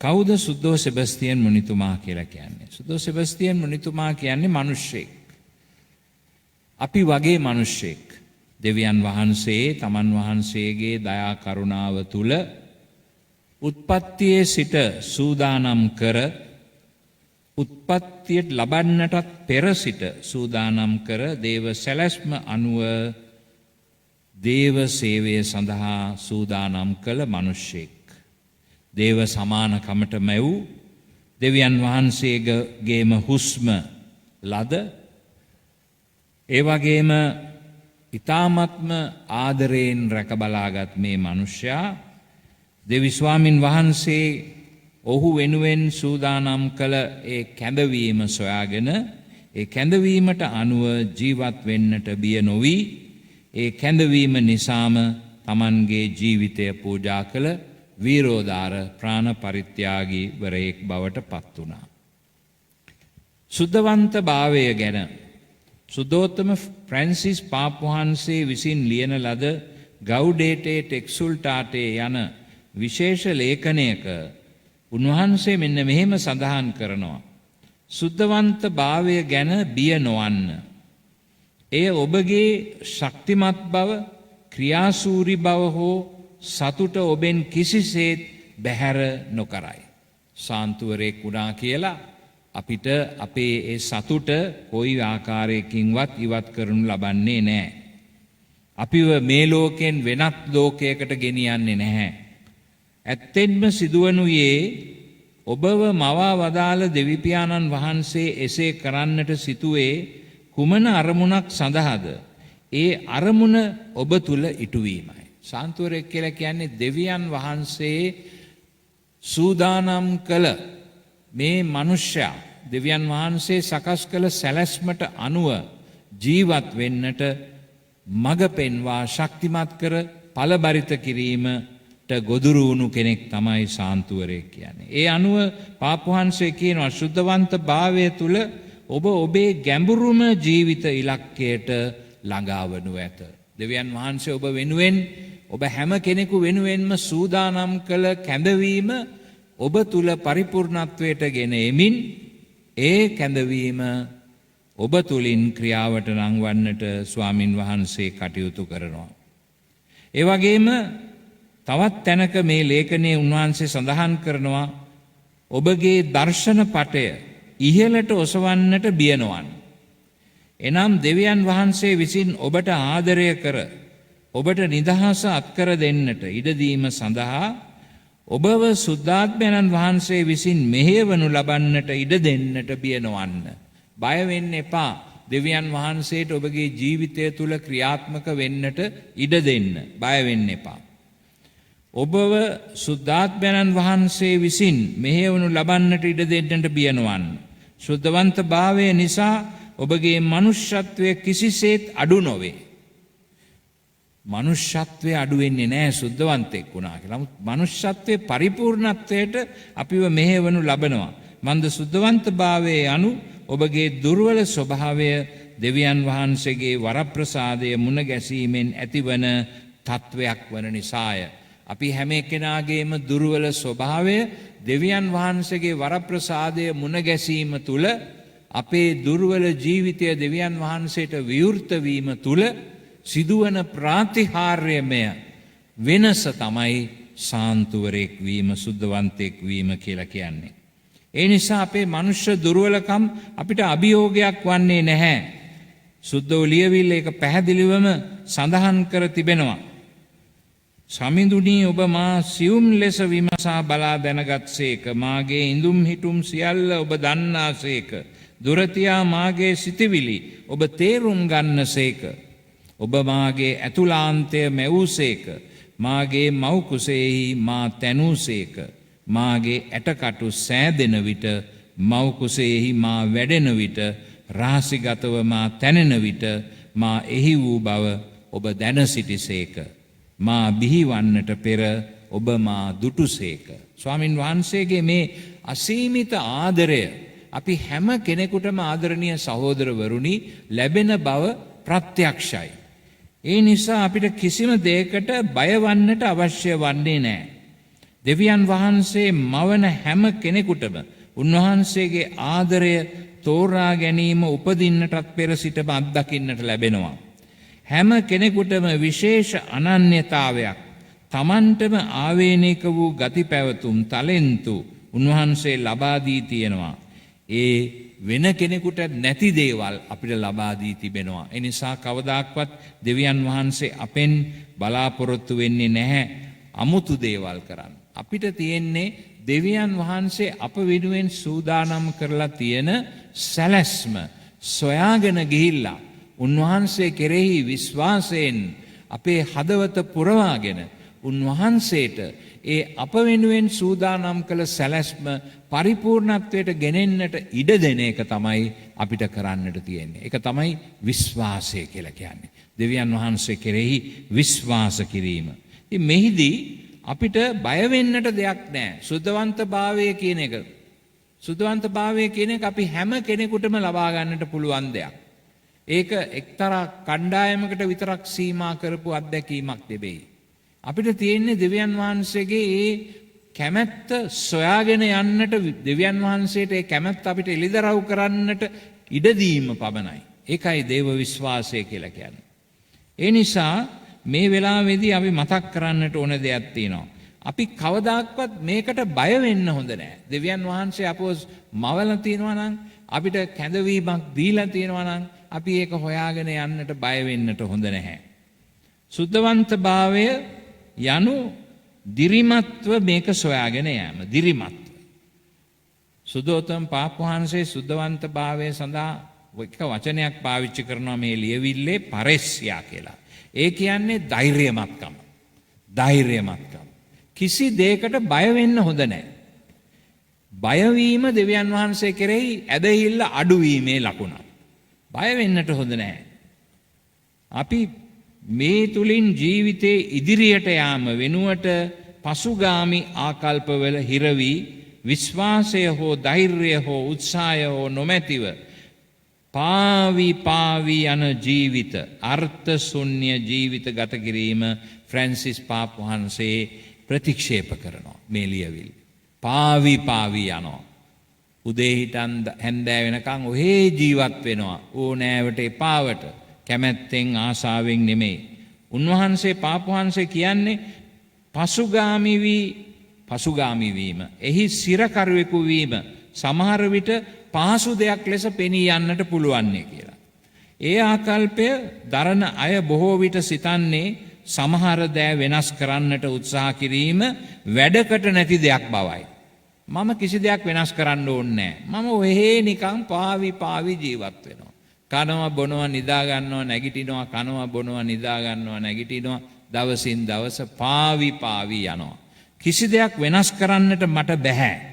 Speaker 4: කවුද සුදෝ සෙබස්තියන් මුනිතුමා කියලා කියන්නේ? සුදෝ සෙබස්තියන් මුනිතුමා කියන්නේ මිනිස්සෙක්. අපි වගේ මිනිස්සෙක්. දෙවියන් වහන්සේ තමන් වහන්සේගේ දයා කරුණාව තුල උත්පත්තියේ සිට සූදානම් කර උත්පත්තියට ලබන්නටත් පෙර සිට සූදානම් කර දේව සැලැස්ම අනුව දේව සේවය සඳහා සූදානම් කළ මිනිසෙක්. දේව සමානකමට මැව් දෙවියන් වහන්සේගේම හුස්ම ලද ඒ වගේම ඊ타මත්ම ආදරයෙන් රැකබලාගත් මේ මිනිසයා දෙවි ස්වාමින් වහන්සේ ඔහු වෙනුවෙන් සූදානම් කළ ඒ කැඳවීම සොයාගෙන ඒ කැඳවීමට අනුව ජීවත් වෙන්නට බිය නොවි ඒ කැඳවීම නිසාම තමන්ගේ ජීවිතය පූජා කළ වීරෝදාර ප්‍රාණ පරිත්‍යාගී වරයෙක් බවට පත් වුණා. සුද්ධවන්ත භාවය ගැන සුද්ධෝත්තම ෆ්‍රැන්සිස් පාප්වහන්සේ විසින් ලියන ලද ගෞඩේටේ ටෙක්සුල්ටාටේ යන විශේෂ ලේඛනයක උන්වහන්සේ මෙන්න මෙහෙම සඳහන් කරනවා. සුද්ධවන්ත භාවය ගැන බිය නොවන්න. එය ඔබගේ ශක්තිමත් බව, ක්‍රියාශූරී බව හෝ සතුට ඔබෙන් කිසිසේත් බැහැර නොකරයි. සාන්තුවරයෙක් වුණා කියලා අපිට අපේ ඒ සතුට කොයි ආකාරයකින්වත් ඉවත් කරනු ලබන්නේ නැහැ. අපිව මේ ලෝකෙන් වෙනත් ලෝකයකට ගෙනියන්නේ නැහැ. ඇත්තෙන්ම සිදුවනුයේ ඔබව මවා වදාළ දෙවිපියාණන් වහන්සේ එසේ කරන්නට සිතුවේ කුමන අරමුණක් සඳහාද? ඒ අරමුණ ඔබ තුල ඉටුවීමයි. සාන්තුවරයෙක් කියලා කියන්නේ දෙවියන් වහන්සේ සූදානම් කළ මේ මනුෂ්‍යයා, දෙවියන් වහන්සේ සකස් කළ සැලැස්මට අනුව ජීවත් වෙන්නට මඟ පෙන්වා ශක්තිමත් කර ඵලබරිත කිරීමට ගොදුරු වුණු කෙනෙක් තමයි සාන්තුවරයෙක් කියන්නේ. ඒ අනුව පාප්වහන්සේ කියනවා ශුද්ධවන්ත භාවය තුල ඔබ ඔබේ ගැඹුරුම ජීවිත ඉලක්කයට ළඟා වනු ඇත. දෙවියන් වහන්සේ ඔබ වෙනුවෙන්, ඔබ හැම කෙනෙකු වෙනුවෙන්ම සූදානම් කළ කැඳවීම ඔබ තුල පරිපූර්ණත්වයට ගෙන එමින් ඒ කැඳවීම ඔබ තුලින් ක්‍රියාවට නංවන්නට ස්වාමින් වහන්සේ කටයුතු කරනවා. ඒ වගේම තවත් තැනක මේ ලේඛනයේ උන්වහන්සේ සඳහන් කරනවා ඔබගේ දර්ශන පටය ඉහළට ඔසවන්නට බිය නොවන්න. එනම් දෙවියන් වහන්සේ විසින් ඔබට ආදරය කර ඔබට නිදහස අත්කර දෙන්නට ඉඩදීම සඳහා ඔබව සුද්ධාත්මයන් වහන්සේ විසින් මෙහෙයවනු ලබන්නට ඉඩ දෙන්නට බිය නොවන්න. බය වෙන්න එපා. දෙවියන් වහන්සේට ඔබගේ ජීවිතය තුල ක්‍රියාත්මක වෙන්නට ඉඩ දෙන්න. බය වෙන්න එපා. ඔබව සුද්ධාත්මයන් වහන්සේ විසින් මෙහෙයවනු ලබන්නට ඉඩ දෙන්නට බිය නොවන්න. සුද්ධවන්ත භාවය නිසා ඔබගේ මනුෂ්‍යත්වය කිසිසේත් අඩු නොවේ. මනුෂ්‍යත්වය අඩු වෙන්නේ නැහැ සුද්ධවන්තෙක් වුණා කියලා. නමුත් මනුෂ්‍යත්වයේ පරිපූර්ණත්වයට අපිව මෙහෙවනු ලබනවා. මන්ද සුද්ධවන්ත භාවයේ අනු ඔබගේ දුර්වල ස්වභාවය දෙවියන් වහන්සේගේ වරප්‍රසාදය මුණ ගැසීමෙන් ඇතිවන තත්වයක් වන නිසාය. අපි හැම කෙනාගේම දුර්වල ස්වභාවය දෙවියන් වහන්සේගේ වරප්‍රසාදය මුණ ගැසීම තුල අපේ දුර්වල ජීවිතය දෙවියන් වහන්සේට විවෘත වීම තුල සිදුවන ප්‍රාතිහාර්යමය වෙනස තමයි සාන්තුවරයෙක් වීම, සුද්ධවන්තයෙක් වීම කියලා කියන්නේ. ඒ නිසා අපේ මනුෂ්‍ය දුර්වලකම් අපිට අභියෝගයක් වන්නේ නැහැ. සුද්ධෝ ලියවිල්ල ඒක පැහැදිලිවම සඳහන් කර තිබෙනවා. සමිඳුනි ඔබ මා සියුම් ලෙස විමසා බලා දැනගත්සේක. මාගේ ඉඳුම් හිටුම් සියල්ල ඔබ දන්නාසේක. දුරතියා මාගේ සිතවිලි ඔබ තේරුම් ගන්නසේක. ඔබ මාගේ ඇතුලාන්තය මැවූසේක. මාගේ මව්කුසෙහි මා තැනූසේක. මාගේ ඇටකටු සෑදෙන විට මව්කුසෙහි මා වැඩෙන විට රහසිගතව මා තැනෙන විට මා එහි වූ බව ඔබ දැන සිටිසේක. මා බිහිවන්නට පෙර ඔබ මා දුටුසේක. ස්වාමින් වහන්සේගේ මේ අසීමිත ආදරය අපි හැම කෙනෙකුටම ආදරණීය සහෝදරවරුනි ලැබෙන බව ප්‍රත්‍යක්ෂයි. ඒ නිසා අපිට කිසිම දෙයකට බය වන්නට අවශ්‍ය වන්නේ නැහැ. දෙවියන් වහන්සේ මවන හැම කෙනෙකුටම උන්වහන්සේගේ ආදරය තෝරා ගැනීම උපදින්නටත් පෙර සිටම අත්දකින්නට ලැබෙනවා. හැම කෙනෙකුටම විශේෂ අනන්‍යතාවයක්, තමන්ටම ආවේනික වූ ගති පැවතුම් තලෙන්තු උන්වහන්සේ ලබා දී තියෙනවා. ඒ වෙන කෙනෙකුට නැති දේවල් අපිට ලබා දී තිබෙනවා. ඒ නිසා කවදාක්වත් දෙවියන් වහන්සේ අපෙන් බලාපොරොත්තු වෙන්නේ නැහැ අමුතු දේවල් කරන්න. අපිට තියෙන්නේ දෙවියන් වහන්සේ අප වෙනුවෙන් සූදානම් කරලා තියෙන සැලැස්ම සොයාගෙන ගිහිල්ලා උන්වහන්සේ කෙරෙහි විශ්වාසයෙන් අපේ හදවත පුරවාගෙන උන්වහන්සේට ඒ අප වෙනුවෙන් සූදානම් කළ සැලැස්ම පරිපූර්ණත්වයට ගෙනෙන්නට ඉඩ දෙන එක තමයි අපිට කරන්නට තියෙන්නේ. ඒක තමයි විශ්වාසය කියලා කියන්නේ. දෙවියන් වහන්සේ කෙරෙහි විශ්වාස කිරීම. ඉතින් මෙහිදී අපිට බය වෙන්නට දෙයක් නැහැ. සුද්ධවන්තභාවය කියන එක. සුද්ධවන්තභාවය කියන එක අපි හැම කෙනෙකුටම ලබා ගන්නට පුළුවන් දෙයක්. ඒක එක්තරා කණ්ඩායමකට විතරක් සීමා කරපු අත්දැකීමක් නෙවෙයි. අපිට තියෙන්නේ දෙවියන් වහන්සේගේ ඒ කැමැත්ත සොයාගෙන යන්නට දෙවියන් වහන්සේට ඒ කැමැත්ත අපිට එළිදරව් කරන්නට ඉඩ දීම පමණයි. ඒකයි දේව විශ්වාසය කියලා කියන්නේ. ඒ නිසා මේ වෙලාවේදී අපි මතක් කරන්නට ඕන දෙයක් තියෙනවා. අපි කවදාක්වත් මේකට බය වෙන්න හොඳ නැහැ. දෙවියන් වහන්සේ අපව මවලා තියනවා නම් අපිට කැඳවීමක් දීලා තියනවා නම් අපි ඒක හොයාගෙන යන්නට බය වෙන්නට හොඳ නැහැ. සුද්ධවන්තභාවය යනු දිරිමත්ව මේක සොයාගෙන යෑම. දිරිමත්ව. සුදෝතම පාපවහන්සේ සුද්ධවන්තභාවය සඳහා එක වචනයක් පාවිච්චි කරනවා මේ ලියවිල්ලේ පරෙස්යා කියලා. ඒ කියන්නේ ධෛර්යමත්කම. ධෛර්යමත්කම. කිසි දෙයකට බය වෙන්න හොඳ නැහැ. බය වීම දෙවියන් වහන්සේ කෙරෙහි ඇදහිල්ල අඩුවීමේ ලකුණක්. බය වෙන්නට හොඳ නැහැ. අපි මේ තුලින් ජීවිතේ ඉදිරියට යාම වෙනුවට පසුගාමි ආකල්පවල හිරවි විශ්වාසය හෝ ධෛර්යය හෝ උත්සාහය හෝ නොමැතිව පාවි යන ජීවිත අර්ථ ශුන්‍ය ජීවිත ගත කිරීම ෆ්‍රැන්සිස් පාප් වහන්සේ ප්‍රතික්ෂේප කරනවා මේ ලියවිල්ල. පාවි යනවා. උදේ හිටන් හැන්දෑ වෙනකන් ඔහේ ජීවත් වෙනවා. ඕනෑවට එපාවට කැමැත්තෙන් ආසාවෙන් නෙමෙයි. උන්වහන්සේ පාප් වහන්සේ කියන්නේ පසුගාමි වීම. එහි සිරකරුවෙකු වීම සමහර විට පහසු දෙයක් ලෙස පෙනී යන්නට පුළුවන්නේ කියලා. ඒ ආකල්පය දරන අය බොහෝ විට සිතන්නේ සමහර දෑ වෙනස් කරන්නට උත්සාහ කිරීම වැඩකට නැති දෙයක් බවයි. මම කිසි දෙයක් වෙනස් කරන්න ඕනේ නැහැ. මම ඔහේ නිකන් පාවි ජීවත් වෙනවා. කනවා බොනවා නිදා ගන්නවා නැගිටිනවා කනවා බොනවා නිදා ගන්නවා නැගිටිනවා දවසින් දවස පාවි යනවා. කිසි දෙයක් වෙනස් කරන්නට මට බෑ.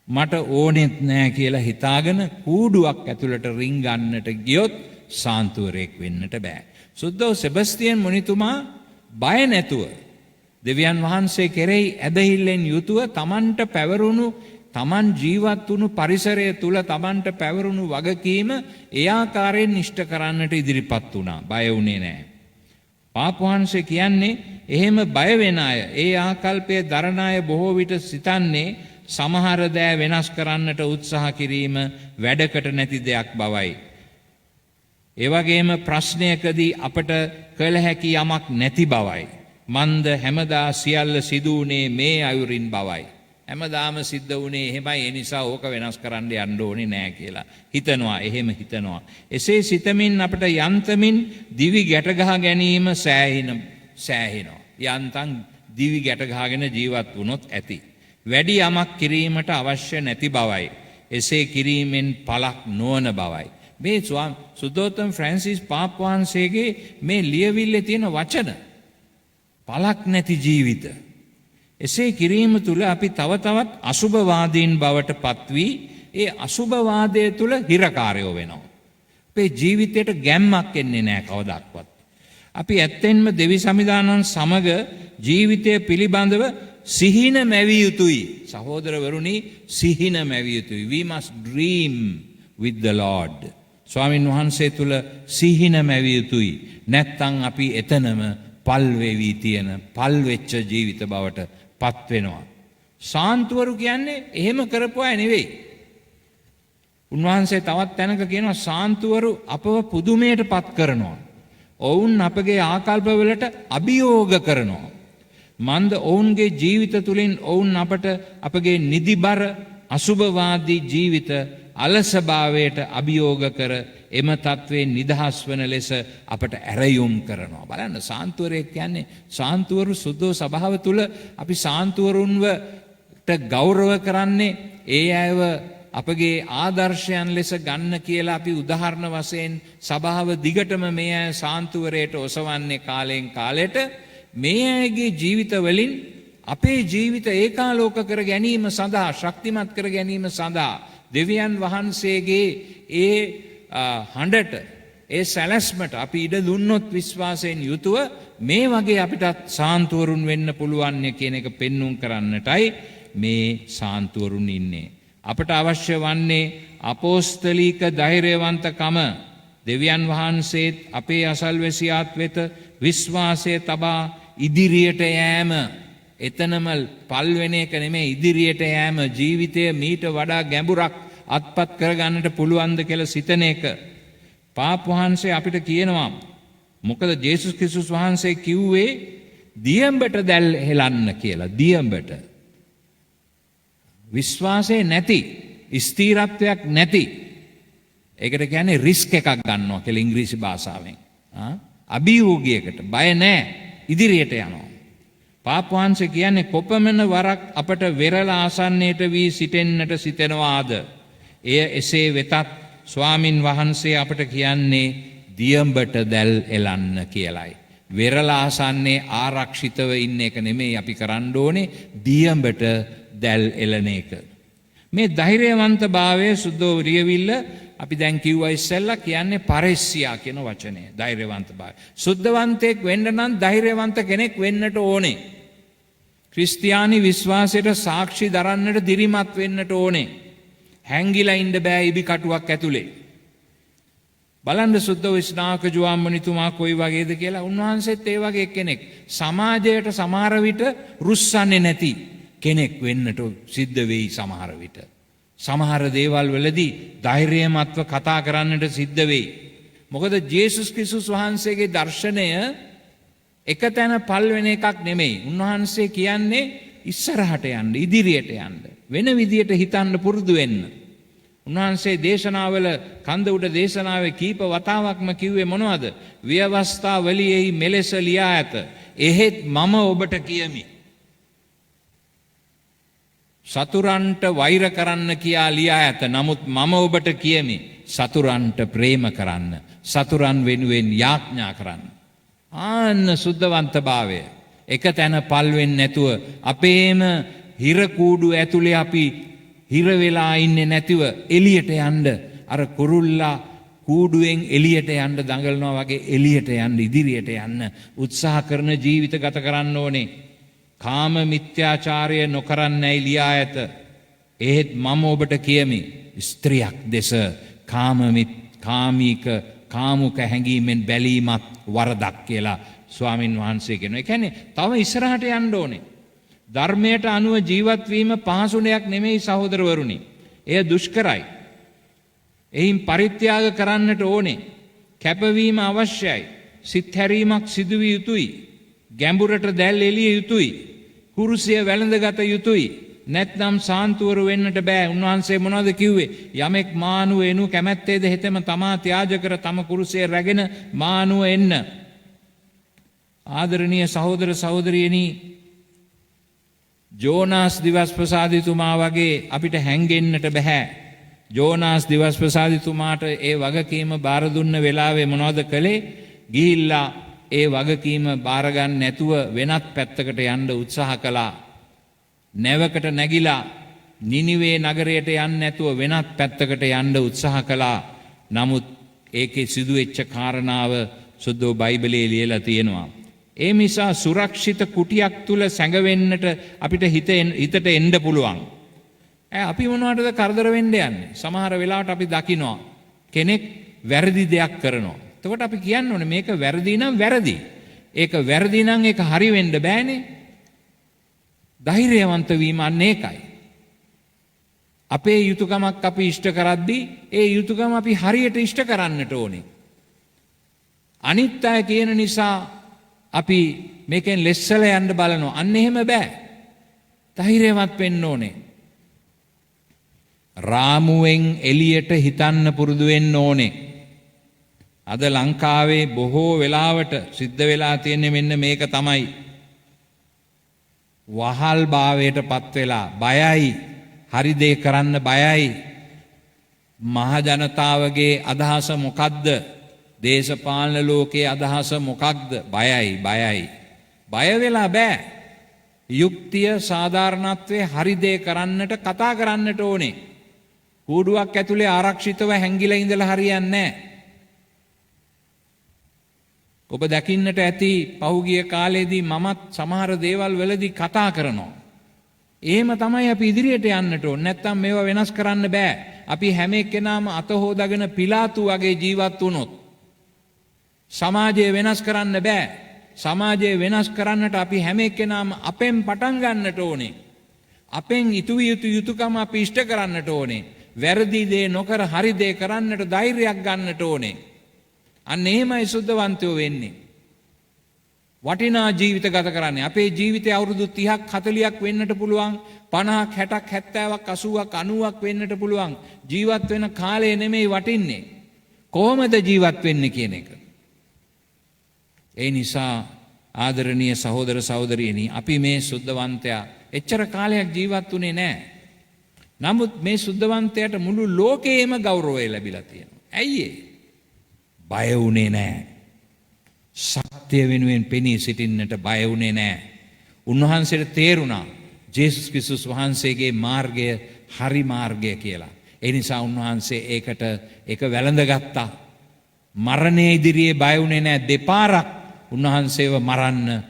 Speaker 4: මට ඕනෙත් නෑ කියලා හිතාගෙන කූඩුවක් ඇතුළට රිංගන්නට ගියොත් සාන්තුවරයෙක් වෙන්නට බෑ. සුද්දෝ සෙබස්තියන් මුනිතුමා බය නැතුව දෙවියන් වහන්සේ කෙරෙහි ඇදහිල්ලෙන් යුතුව තමන්ට පැවරුණු තමන් ජීවත් වුණු පරිසරය තුල තමන්ට පැවරුණු වගකීම ඒ ආකාරයෙන් ඉෂ්ට කරන්නට ඉදිරිපත් වුණා. බය වුණේ නෑ. පාප් වහන්සේ කියන්නේ එහෙම බය වෙන අය ඒ ආකල්පයේ දරන අය බොහෝ විට සිතන්නේ සමහර දෑ වෙනස් කරන්නට උත්සාහ කිරීම වැඩකට නැති දෙයක් බවයි. ඒ වගේම ප්‍රශ්නයකදී අපට කළ හැකි යමක් නැති බවයි. මන්ද හැමදා සියල්ල සිදු වුණේ මේ අයුරින් බවයි. හැමදාම සිද්ධ වුණේ එහෙමයි ඒ නිසා ඕක වෙනස් කරන්න යන්න ඕනේ නෑ කියලා හිතනවා. එහෙම හිතනවා. එසේ සිතමින් අපට යන්තමින් දිවි ගැට ගහ ගැනීම සෑහෙනවා. යන්තම් දිවි ගැට ගහගෙන ජීවත් වුණොත් ඇති. වැඩි යමක් කිරීමට අවශ්‍ය නැති බවයි. එසේ කිරීමෙන් පළක් නොවන බවයි. මේ සුද්ධෝත්තම ෆ්‍රැන්සිස් පාප් වහන්සේගේ මේ ලියවිල්ලේ තියෙන වචන පළක් නැති ජීවිත. එසේ කිරීම තුළ අපි තව තවත් අසුභවාදීන් බවට පත්වී ඒ අසුභවාදය තුළ හිරකාරයෝ වෙනවා. අපේ ජීවිතයට ගැම්මක් එන්නේ නැහැ කවදාවත්. අපි ඇත්තෙන්ම දෙවි සමිදානන් සමග ජීවිතය පිළිබඳව සිහින මැවිය යුතුයි. සහෝදරවරුනි සිහින මැවිය යුතුයි. We must dream with the Lord. ස්වාමින් වහන්සේ තුල සිහින මැවිය යුතුයි. නැත්නම් අපි එතනම පල් වෙවි තියෙන පල් වෙච්ච ජීවිත බවට පත් වෙනවා. සාන්තුවරු කියන්නේ එහෙම කරපු අය නෙවෙයි. උන්වහන්සේ තවත් තැනක කියනවා සාන්තුවරු අපව පුදුමයට පත් කරනවා. ඔවුන් අපගේ ආකල්පවලට අභියෝග කරනවා. මන්ද ඔවුන්ගේ ජීවිත තුළින් ඔවුන් අපට අපගේ නිදිබර අසුභවාදී ජීවිත අලසභාවයට අභියෝග කර එම තත්ත්වයෙන් නිදහස් වන ලෙස අපට ඇරයුම් කරනවා. බලන්න සාන්තුවරයෙක් කියන්නේ සාන්තුවරු සුද්ධෝ සභාව තුළ අපි සාන්තුවරුන්වට ගෞරව කරන්නේ ඒ අයව අපගේ ආදර්ශයන් ලෙස ගන්න කියලා අපි උදාහරණ වශයෙන් සභාව දිගටම මේ අය සාන්තුවරයට ඔසවන්නේ කාලෙන් කාලෙට. මේ අයගේ ජීවිතවලින් අපේ ජීවිත ඒකාලෝක කර ගැනීම සඳහා ශක්තිමත් කර ගැනීම සඳහා දෙවියන් වහන්සේගේ ඒ හඬට ඒ සැලැස්මට අපි ඉඩ දුන්නොත් විශ්වාසයෙන් යුතුව මේ වගේ අපිටත් සාන්තුවරුන් වෙන්න පුළුවන්ය කියන එක පෙන්නුම් කරන්නටයි මේ සාන්තුවරුන් ඉන්නේ. අපට අවශ්‍ය වන්නේ අපෝස්තලික ධෛර්යවන්තකම දෙවියන් වහන්සේත් අපේ අසල්වැසියාත් වෙත විශ්වාසය තබා ඉදිරියට යෑම. එතනම පල්වෙන එක නෙමේ ඉදිරියට යෑම ජීවිතය මීට වඩා ගැඹුරක් අත්පත් කරගන්නට පුළුවන්ද කියලා සිතන එක. පාප් වහන්සේ අපිට කියනවා මොකද ජේසුස් ක්‍රිස්තුස් වහන්සේ කිව්වේ දියඹට දැල් හෙලන්න කියලා. දියඹට විශ්වාසය නැති ස්ථීරත්වයක් නැති ඒකට කියන්නේ රිස්ක් එකක් ගන්නවා කියලා ඉංග්‍රීසි භාෂාවෙන්. අභියෝගයකට බය නැහැ ඉදිරියට යනවා. පාප් වහන්සේ කියන්නේ කොපමණ වරක් අපට වෙරළ ආසන්නයට වී සිටෙන්නට සිතෙනවාද. එය එසේ වෙතත් ස්වාමින් වහන්සේ අපට කියන්නේ දියඹට දැල් එලන්න කියලයි. වෙරළ ආසන්නේ ආරක්ෂිතව ඉන්න එක නෙමෙයි අපි කරන්න ඕනේ දියඹට දැල් එලන එක. මේ ධෛර්යවන්ත භාවය සුද්ධෝ රියවිල්ල අපි දැන් කිව්වා ඉස්සෙල්ලා කියන්නේ පරිස්සියා කියන වචනය. ධෛර්යවන්ත භාවය. සුද්ධවන්තයෙක් වෙන්න නම් ධෛර්යවන්ත කෙනෙක් වෙන්නට ඕනේ. ක්‍රිස්තියානි විශ්වාසයට සාක්ෂි දරන්නට දිරිමත් වෙන්නට ඕනේ. හැංගිලා ඉන්න බෑ ඉබි කටුවක් ඇතුලේ. බලන්න සුද්ධ විශ්නාක ජුවම්මනිතුමා කොයි වගේද කියලා. උන්වහන්සේත් ඒ වගේ කෙනෙක්. සමාජයට සමහර විට රුස්සන්නේ නැති කෙනෙක් වෙන්නට සිද්ධ වෙයි සමහර විට. සමහර දේවල් වලදී ධෛර්යමත්ව කතා කරන්නට සිද්ධ වෙයි. මොකද ජේසුස් ක්‍රිස්තුස් වහන්සේගේ දර්ශනය එක තැන පල් වෙන එකක් නෙමෙයි. උන්වහන්සේ කියන්නේ ඉස්සරහට යන්න, ඉදිරියට යන්න. වෙන විදියට හිතන්න පුරුදු වෙන්න. උන්වහන්සේ දේශනාවල කන්ද උඩ දේශනාවේ කීප වතාවක්ම කිව්වේ මොනවද? ව්‍යවස්ථාවලියෙහි මෙලෙස ලියා ඇත. එහෙත් මම ඔබට කියමි. සතුරන්ට වෛර කරන්න කියා ලියා ඇත. නමුත් මම ඔබට කියමි සතුරන්ට ප්‍රේම කරන්න. සතුරන් වෙනුවෙන් යාඥා කරන්න. ආන්න සුද්ධවන්ත භාවය. එක තැන පල් වෙන්නේ නැතුව අපේම හිර කූඩු ඇතුලේ අපි හිර වෙලා ඉන්නේ නැතිව එළියට යන්න අර කුරුල්ලා කූඩුවෙන් එළියට යන්න දඟලනවා වගේ එළියට යන්න ඉදිරියට යන්න උත්සාහ කරන ජීවිත ගත කරන්න ඕනේ. කාම මිත්‍යාචාරය නොකරන්නයි ලියා ඇත. එහෙත් මම ඔබට කියමි ස්ත්‍රියක් දෙස කාමුක හැඟීමෙන් බැලීමත් වරදක් කියලා ස්වාමින් වහන්සේ කියනවා. ඒ කියන්නේ තව ඉස්සරහට යන්න ඕනේ. ධර්මයට අනුව ජීවත් වීම පහසු දෙයක් නෙමෙයි සහෝදරවරුනි. එය දුෂ්කරයි. එයින් පරිත්‍යාග කරන්නට ඕනේ. කැපවීම අවශ්‍යයි. සිත් හැරීමක් සිදු විය යුතුයි. ගැඹුරට දැල් එළිය යුතුයි. කුරුසිය වැළඳගත යුතුයි. නැත්නම් සාන්තුවරු වෙන්නට බෑ. උන්වහන්සේ මොනවද කිව්වේ? යමෙක් මානුව එනු කැමැත්තේද හෙතෙම තමා ත්‍යාජ කර තම කුරුසිය රැගෙන මානුව එන්න. ආදරණීය සහෝදර සහෝදරියනි, ජෝනාස් දිවස් ප්‍රසාදිතුමා වගේ අපිට හැංගෙන්නට බෑ. ජෝනාස් දිවස් ප්‍රසාදිතුමාට ඒ වගකීම බාර දුන්න වෙලාවේ මොනවද කළේ? ගිහිල්ලා ඒ වගකීම බාර ගන්න නැතුව වෙනත් පැත්තකට යන්න උත්සාහ කළා. නැවකට නැගිලා නිනිවේ නගරයට යන්න නැතුව වෙනත් පැත්තකට යන්න උත්සාහ කළා. නමුත් ඒකේ සිදුවෙච්ච කාරණාව සුද්ධෝ බයිබලයේ ලියලා තියෙනවා. ඒ නිසා සුරක්ෂිත කුටියක් තුල සැඟවෙන්නට අපිට හිතට එන්න පුළුවන්. අපි මොනවටද කරදර වෙන්න යන්නේ? සමහර වෙලාවට අපි දකිනවා කෙනෙක් වැරදි දෙයක් කරනවා. එතකොට අපි කියන්න ඕනේ මේක වැරදි නම් වැරදි. ඒක වැරදි නම් ඒක හරි වෙන්න බෑනේ. ධෛර්යවන්ත වීම අන්න ඒකයි. අපේ යුතුයකමක් අපි ඉෂ්ට කරද්දී ඒ යුතුයකම අපි හරියට ඉෂ්ට කරන්නට ඕනේ. අනිත් අය කියන නිසා අපි මේකෙන් ලෙස්සල යන්න බලනවා. අන්න එහෙම බෑ. ධෛර්යවත් වෙන්න ඕනේ. රාමුවෙන් එළියට හිතන්න පුරුදු වෙන්න ඕනේ. අද ලංකාවේ බොහෝ වෙලාවට සිද්ධ වෙලා තියෙන්නේ මෙන්න මේක තමයි. වහල් භාවයට පත් වෙලා බයයි. හරි දේ කරන්න බයයි. මහ ජනතාවගේ අදහස මොකද්ද? දේශපාලන ලෝකයේ අදහස මොකක්ද? බයයි. බය වෙලා බෑ. යුක්තිය සාධාරණත්වය හරි දේ කරන්නට කතා කරන්නට ඕනේ. කූඩුවක් ඇතුලේ ආරක්ෂිතව හැංගිලා ඉඳලා හරියන්නේ නැහැ. ඔබ දකින්නට ඇති පහුගිය කාලේදී මමත් සමහර දේවල් වලදී කතා කරනවා. එහෙම තමයි අපි ඉදිරියට යන්නට ඕන. නැත්තම් මේවා වෙනස් කරන්න බෑ. අපි හැම එක්කෙනාම අත හොදාගෙන පිලාතු වගේ ජීවත් වුණොත් සමාජය වෙනස් කරන්න බෑ. සමාජය වෙනස් කරන්නට අපි හැම එක්කෙනාම අපෙන් පටන් ගන්නට ඕනේ. අපෙන් ඉතුරු යුතුයකම අපි ඉෂ්ට කරන්නට ඕනේ. වැරදි දේ නොකර හරි දේ කරන්නට ධෛර්යයක් ගන්නට ඕනේ. අන්න එහෙමයි සුද්ධවන්තයෝ වෙන්නේ. වටිනා ජීවිත ගත කරන්නේ. අපේ ජීවිතය අවුරුදු 30ක් 40ක් වෙන්නට පුළුවන්. 50ක් 60ක් 70ක් 80ක් 90ක් වෙන්නට පුළුවන්. ජීවත් වෙන කාලය නෙමෙයි වටින්නේ. කොහොමද ජීවත් වෙන්නේ කියන එක. ඒ නිසා ආදරණීය සහෝදර සහෝදරියනි අපි මේ සුද්ධවන්තයා එච්චර කාලයක් ජීවත් වුණේ නැහැ. නමුත් මේ සුද්ධවන්තයාට මුළු ලෝකේම ගෞරවය ලැබිලා තියෙනවා. ඇයි ඒ? බය වුණේ නැහැ. සත්‍ය වෙනුවෙන් පෙනී සිටින්නට බය වුණේ නැහැ. උන්වහන්සේට තේරුණා ජේසුස් ක්‍රිස්තුස් වහන්සේගේ මාර්ගය හරි මාර්ගය කියලා. ඒ නිසා උන්වහන්සේ ඒක වැළඳගත්තා. මරණය ඉදිරියේ බය වුණේ නැහැ. දෙපාරක් උන්වහන්සේව මරන්න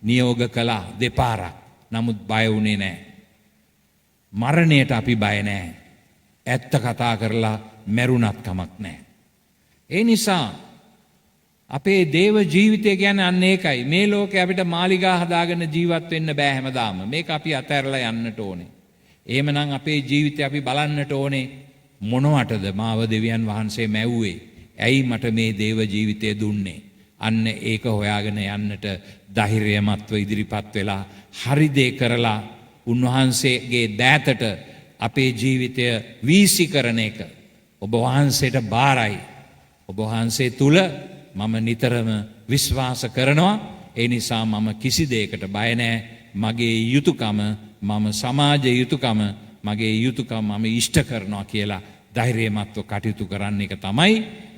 Speaker 4: නියෝග කළා. දෙපාරක්. නමුත් බය වුණේ නැහැ. මරණයට අපි බය නැහැ. ඇත්ත කතා කරලා මැරුණත් කමක් නැහැ. ඒ නිසා අපේ දේව ජීවිතය කියන්නේ අන්න ඒකයි. මේ ලෝකේ අපිට මාලිගා හදාගෙන ජීවත් වෙන්න බෑ හැමදාම. මේක අපි අතහැරලා යන්නට ඕනේ. එහෙමනම් අපේ ජීවිතය අපි බලන්නට ඕනේ මොනවටද මාව දෙවියන් වහන්සේ මැව්වේ? ඇයි මට මේ දේව ජීවිතය දුන්නේ? අන්න ඒක හොයාගෙන යන්නට ධෛර්යමත්ව ඉදිරිපත් වෙලා හරි දේ කරලා උන්වහන්සේගේ දෑතට අපේ ජීවිතය වීසි කරන එක ඔබ වහන්සේට බාරයි. ඔබ වහන්සේ තුල මම නිතරම විශ්වාස කරනවා. ඒ නිසා මම කිසි දෙයකට බය නැහැ. මගේ යුතුයකම මම සමාජ යුතුයකම මගේ යුතුයකම මම ඉෂ්ට කරනවා කියලා ධෛර්යමත්ව කටයුතු කරන්න එක තමයි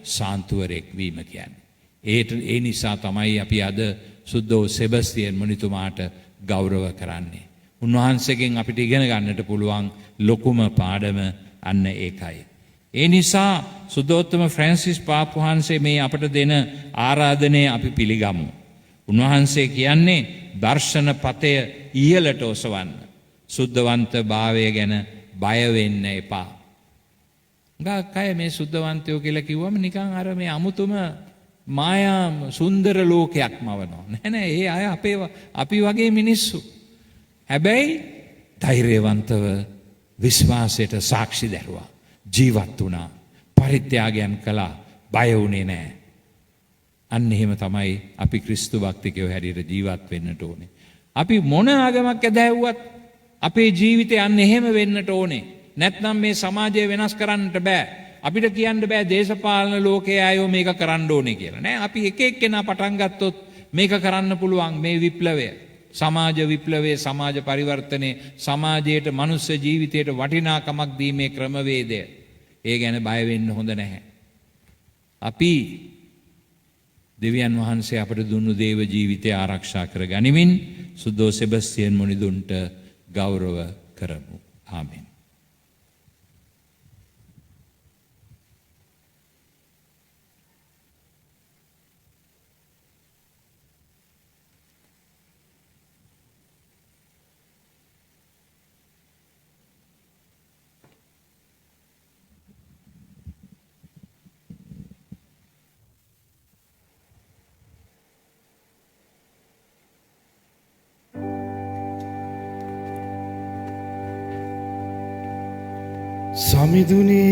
Speaker 4: සාන්තුවරෙක් වීම කියන්නේ. ඒ නිසා තමයි අපි අද සුද්ධෝ සෙබස්තියන් මුනිතුමාට ගෞරව කරන්නේ. උන්වහන්සේගෙන් අපිට ඉගෙන ගන්නට පුළුවන් ලොකුම පාඩම අන්න ඒකයි. ඒ නිසා සුද්ධෝත්තම ෆ්‍රැන්සිස් පාප් වහන්සේ මේ අපට දෙන ආරාධනය අපි පිළිගමු. උන්වහන්සේ කියන්නේ දර්ශන පතය ඉහළට ඔසවන්න. සුද්ධවන්ත භාවය ගැන බය වෙන්න එපා. ගාක් අය මේ සුද්ධවන්තයෝ කියලා කිව්වම නිකන් අර මේ අමුතුම මායා සුන්දර ලෝකයක් මවනවා. නෑ ඒ අය අපි වගේ මිනිස්සු. හැබැයි ධෛර්යවන්තව විශ්වාසයට සාක්ෂි දැරුවා. ජීවත් වුණා. පරිත්‍යාගයන් කළා. බය වුණේ නැහැ. අන්න එහෙම තමයි අපි ක්‍රිස්තු භක්තිකයෝ හැටියට ජීවත් වෙන්නට ඕනේ. අපි මොන ආගමක් ඇදහුවත් අපේ ජීවිතය අන්න එහෙම වෙන්නට ඕනේ. නැත්නම් මේ සමාජය වෙනස් කරන්නට බෑ. අපිට කියන්න බෑ දේශපාලන ලෝකයේ අයෝ මේක කරන්න ඕනේ කියලා. නෑ අපි එක එක්කෙනා පටන් ගත්තොත් මේක කරන්න පුළුවන් මේ විප්ලවය. සමාජ විප්ලවයේ සමාජ පරිවර්තනයේ සමාජයට මනුස්ස ජීවිතයට වටිනාකමක් දීමේ ක්‍රමවේදය. ඒ ගැන බය වෙන්න හොඳ නැහැ. අපි දෙවියන් වහන්සේ අපට දුන්නු දේව ජීවිතය ආරක්ෂා කර ගනිමින් සුද්ධෝ සෙබස්තියන් මුනිදුන්ට ගෞරව කරමු. ආමෙන්.
Speaker 8: සමිඳුනි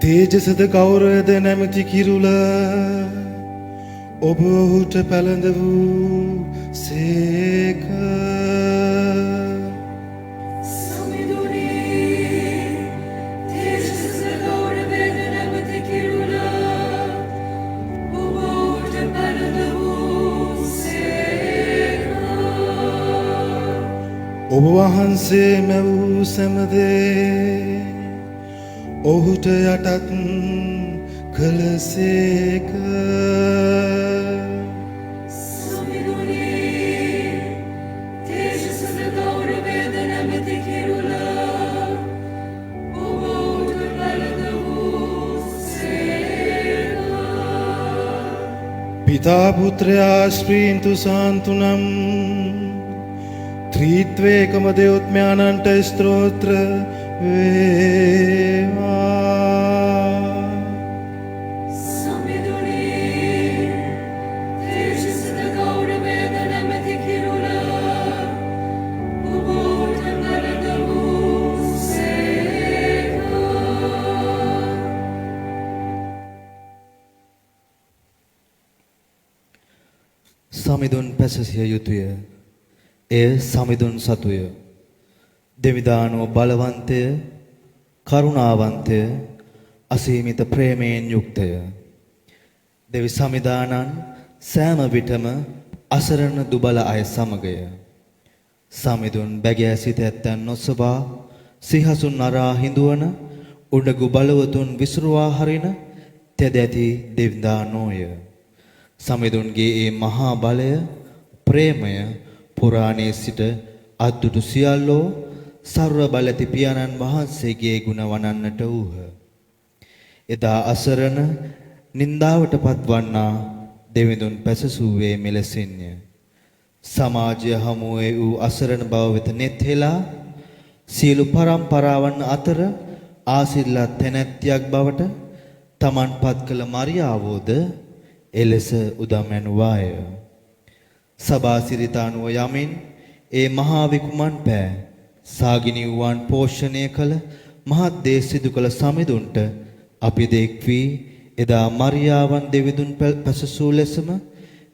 Speaker 8: තේජසද ගෞරවද නැමැති කිරුළ ඔබ ඔහුට පැළඳ වූ සේක. ඔබ වහන්සේ මැවූ සැමදේ ඔහුට යටත් කළසේක. පිතා පුත්‍රයා ස්ත්‍රීන්තු සාන්තුනම් ත්‍රීත්වේකම දෙවොත්මයාණන්ට ස්තෝත්‍ර වේවා.
Speaker 5: සමිඳුනි දේශසිත ගෞරවේද නැමැති කිරුළ ඔබට නරද වූ සේවා.
Speaker 7: සමිඳුන් පැසසිය යුතුය. එය සමිඳුන් සතුය. දෙවිදානෝ බලවන්තය, කරුණාවන්තය, අසීමිත ප්‍රේමයෙන් යුක්තය. දෙවි සමිදානන් සෑම විටම අසරණ දුබල අය සමගය. සමිඳුන් බැගෑ සිට ඇත්තන් නොසබා සිහසුන් අරා හිඳුවන උඩගු බලවතුන් විසුරුවා හරින තෙදැති දෙවිදානෝය. සමිඳුන්ගේ ඒ මහා බලය, ප්‍රේමය පුරාණයේ සිට අද්දුටු සියල්ලෝ සර්ව බලති පියාණන් වහන්සේගේ ගුණ වනන්නට වූහ. එදා අසරණ නින්දාවට පත්වන්නා දෙවිඳුන් පැසසුවේ මෙලෙසින්ය. සමාජය හමුවේ වූ අසරණ බව වෙත net හෙලා සියලු පරම්පරාවන් අතර ආසිල්ලා තැනැත්තියක් බවට තමන් පත් කළ මරියාවෝද එලෙස උදම්මැනුවාය. සභාසිරිතානුව යමින් ඒ මහා විකුමන් පෑ සාගිනිව්වන් පෝෂණය කළ මහත් දේ සිදු කළ සමිඳුන්ට අපි දෙක්වී එදා මරියාවන් දෙවිඳුන් පැසසූ ලෙසම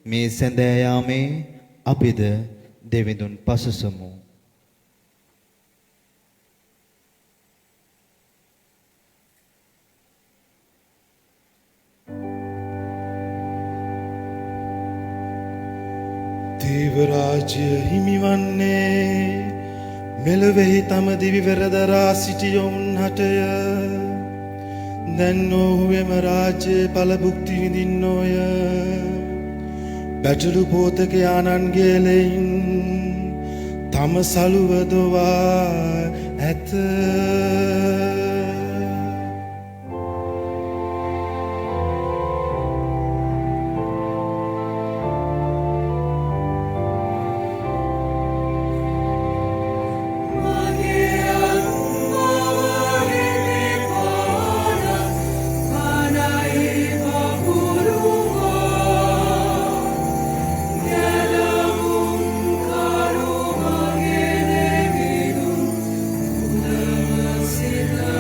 Speaker 7: මේ සැඳෑ යාමේ අපිද දෙවිඳුන් පසසමු.
Speaker 8: දේවරාජ්‍ය හිමිවන්නේ මෙලොවෙහි තම දිවිවර දරා සිටියොවුන් හටය. දැන් ඔහු එම රාජ්‍යයේ ඵල භුක්ති විඳින්නෝය. බැටළු පෝතක යානන්ගේ ලෙයින් තම සලුව දොවා ඇත.
Speaker 5: Sila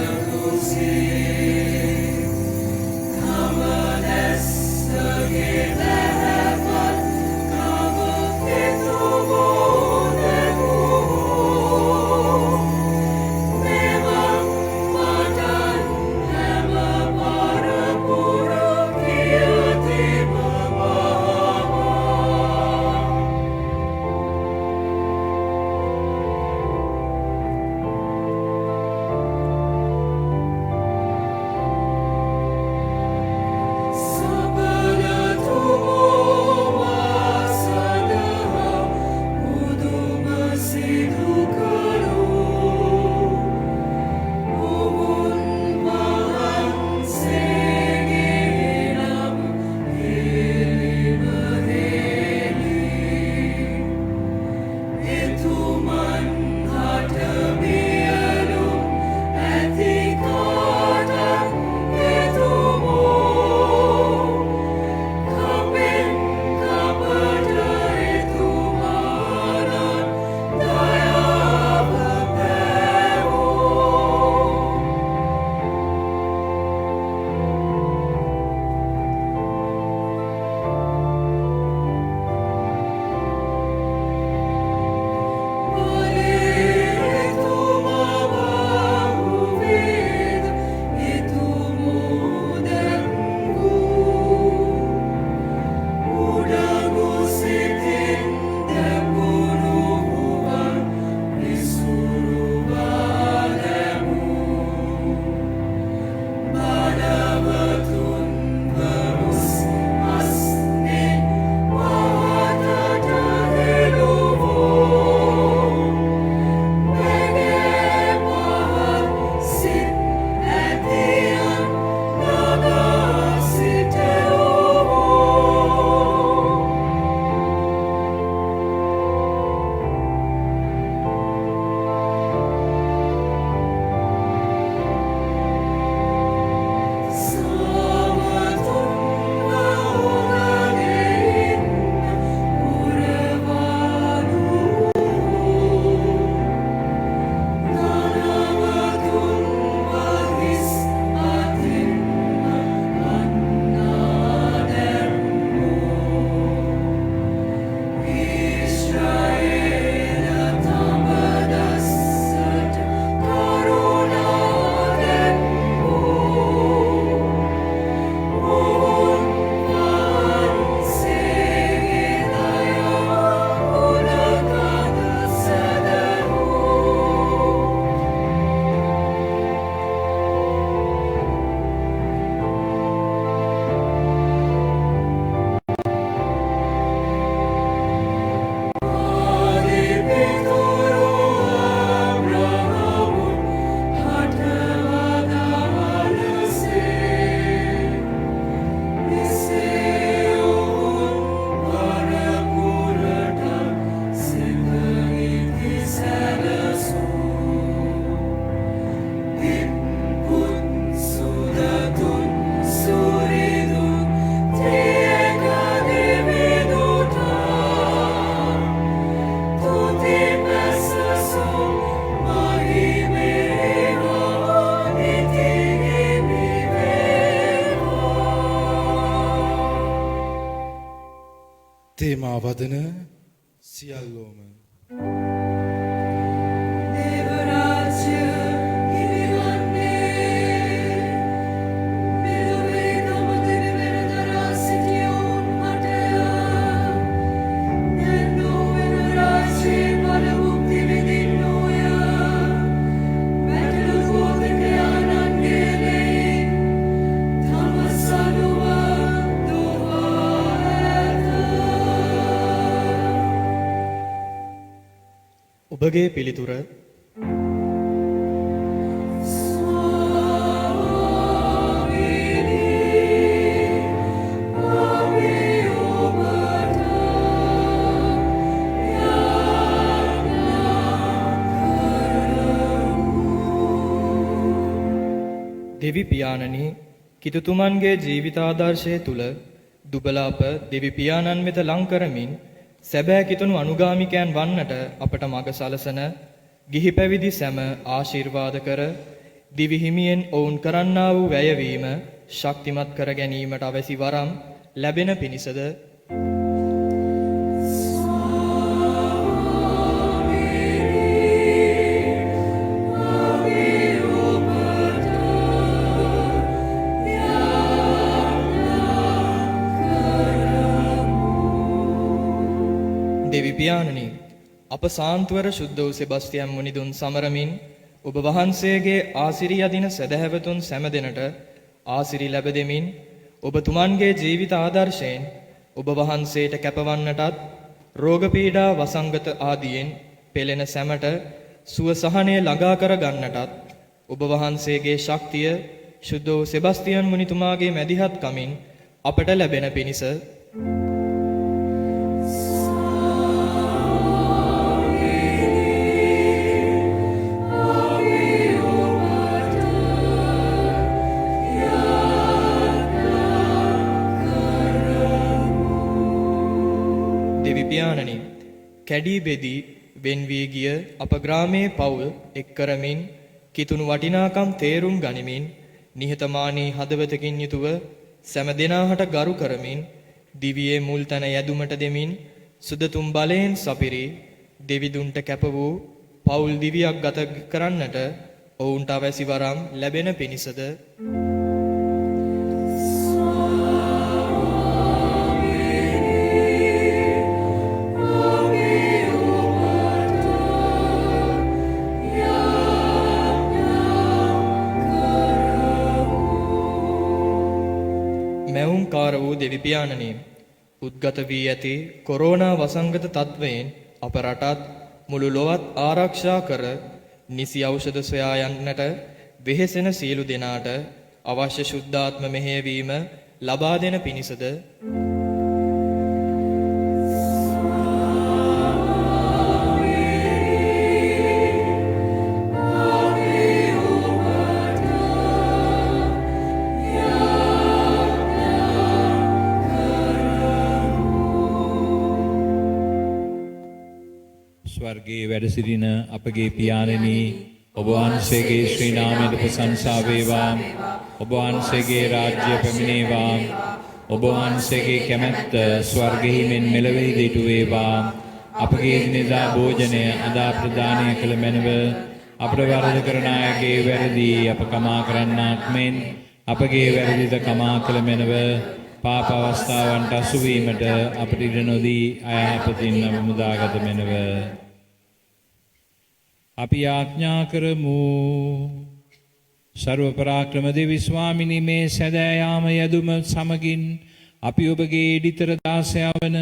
Speaker 8: වදන සියල්ලෝම
Speaker 5: දේවරාජ්‍ය හිමිවන්නේ මෙලොවේ තම දෙවිවර දරා සිටියවුන් මටය. දැන් නොවන රාජ්‍යයේ බල මුක්ති විඳින්නෝය. වැටළු ගෝධකයාණන්ගේ ලෙයින් තම සනුව දුවා ඇත.
Speaker 10: ඔබගේ පිළිතුර දෙවි පියාණනි, කිතුතුමන්ගේ ජීවිතාදර්ශය තුල දුබල අප දෙවි පියාණන් වෙත ලං කරමින් සැබෑ කිතුණු අනුගාමිකයන් වන්නට අපට මඟ සලසන ගිහි පැවිදි සැම ආශිර්වාද කර දිවි හිමියෙන් ඔවුන් කරන්නා වූ වැයවීම ශක්තිමත් කර ගැනීමට අවැසි වරම් ලැබෙන පිණිසද දෙවි පියාණනි, අප සාන්තුවර ශුද්ධ වූ සෙබස්තියන් මුනිදුන් සමරමින් ඔබ වහන්සේගේ ආසිරි යදින සදහැවතුන් සැම දෙනට ආසිරි ලැබ දෙමින් ඔබ තුමන්ගේ ජීවිත ආදර්ශයෙන් ඔබ වහන්සේට කැපවන්නටත් රෝග පීඩා වසංගත ආදියෙන් පෙළෙන සැමට සුව සහනය ළඟා කර ගන්නටත් ඔබ වහන්සේගේ ශක්තිය ශුද්ධ වූ සෙබස්තියන් මුනිතුමාගේ මැදිහත් කමින් අපට ලැබෙන පිණිස පියාණනි, කැඩී බෙදී වෙන් වී ගිය අප ග්‍රාමයේ පවුල් එක් කරමින් කිතුණු වටිනාකම් තේරුම් ගනිමින් නිහතමානී හදවතකින් යුතුව සෑම දෙනාහට ගරු කරමින් දිවියේ මුල් තැන යැදුමට දෙමින් සුදතුම් බලයෙන් සපිරි දෙවිදුන්ට කැප වූ පවුල් දිවියක් ගත කරන්නට ඔවුන්ට අවැසි වරම් ලැබෙන පිණිසද මැවුම්කාර වූ දෙවි පියාණනි, උද්ගත වී ඇති කොරෝනා වසංගත තත්වයෙන් අප රටත් මුළු ලොවත් ආරක්ෂා කර නිසි ඖෂධ සොයා යන්නට වෙහෙසෙන සියලු දෙනාට අවශ්‍ය ශුද්ධාත්ම මෙහෙයවීම ලබා දෙන පිණිසද
Speaker 4: ස්වර්ගයේ වැඩ සිටින අපගේ පියාණනි, ඔබ වහන්සේගේ ශ්‍රී නාමයට ප්‍රශංසා වේවා. ඔබ වහන්සේගේ රාජ්‍ය පැමිණේවා. ඔබ වහන්සේගේ කැමැත්ත ස්වර්ගෙහි මෙන් මෙලොවෙහිද ඉටු වේවා. අපගේ එදිනෙදා භෝජනය අද ප්‍රදානය කළ මැනව අපට වරද කරන අයගේ වැරදි අප කමා කරන්නාක් මෙන් අපගේ වැරදිද කමා කළ මැනව පාප අවස්ථාවන්ට අසු වීමට අපට ඉඩ නොදී අයහපතින් අප මුදාගත මැනව. අපි ආඥා කරමු. සර්ව පරාක්‍රම දෙවි ස්වාමිනී, මේ සැදෑ යාම යදුම සමගින් අපි ඔබගේ ඉදිතර දාසයා වන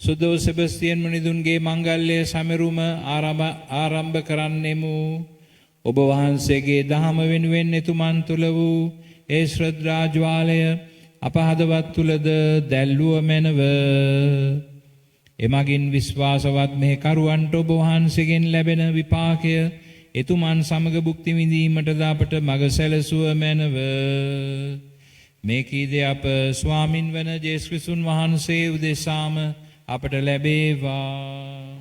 Speaker 4: සුදෝ සෙබස්තියන් මුනිදුන්ගේ මංගල්‍ය සමරුම ආරම්භ කරන්නෙමු. ඔබ වහන්සේගේ දහම වෙනුවෙන් එතුමන් තුළ වූ ඒ ශ්‍රද්ධා ජ්වාලය අප හදවත් තුලද දැල්ලුව මැනව. එමගින් විශ්වාසවත් මෙහෙකරුවන්ට ඔබ වහන්සේගෙන් ලැබෙන විපාකය එතුමන් සමග භුක්ති විඳීමටද අපට මඟ සැලසුව මැනව. මේ කීදේ අප ස්වාමින් වන ජේසුස් ක්‍රිස්තුන් වහන්සේ උදෙසාම අපට ලැබේවා.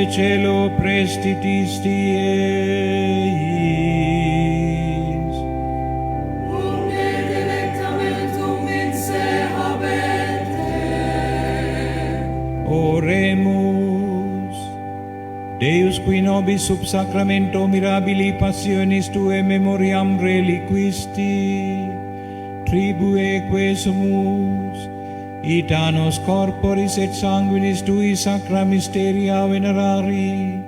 Speaker 4: celo prestitis tiis.
Speaker 5: Unde delectamentum in se habente.
Speaker 4: Oremus. Deus qui nobis sub sacramento mirabili passionis tue memoriam reliquisti, tribue quesumus, itanos corporis et sanguinis tui sacra mysteria venerari,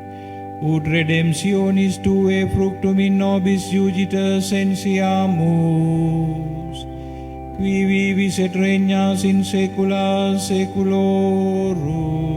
Speaker 4: ut redemptionis tue fructum in nobis jugita sensiamus, qui vivis et regnas in saecula saeculorum.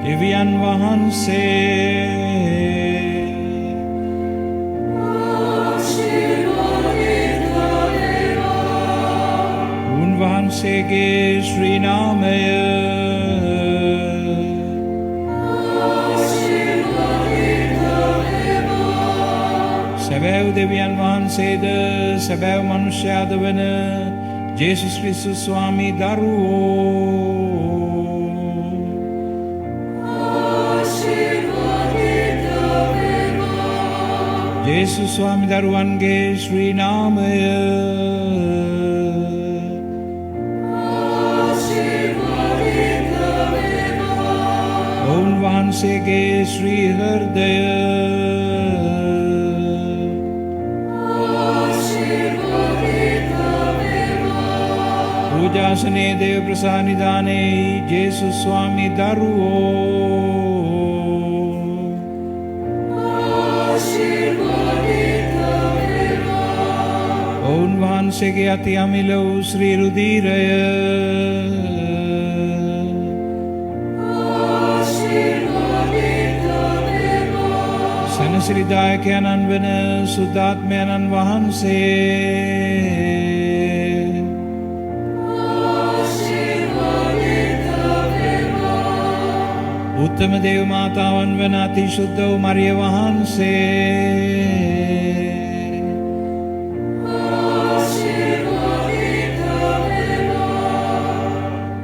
Speaker 4: දෙවියන් වහන්සේ උන්වහන්සේගේ ශ්‍රී නාමය සැබෑව දෙවියන් වහන්සේද සැබෑව මනුෂ්‍යයාද වන ජේසුස් ක්‍රිස්තුස් ස්වාමී දරුවෝ ජේසුස් ස්වාමි දරුවන්ගේ ශ්‍රී නාමය ඔවුන් වහන්සේගේ ශ්‍රී හෘදය පූජාසනයේ දේව ප්‍රසානිධානයේ ජේසුස් ස්වාමි දරුවෝ ඔවුන් වහන්සේගේ අති අමිල වූ ශ්‍රී රුධීරය සැනසිරිදායකයන්න් වන සුද්ධාත්මයන්න් වහන්සේ උත්තම දේව මාතාවන් වන අති ශුද්ධ වූ මරිය වහන්සේ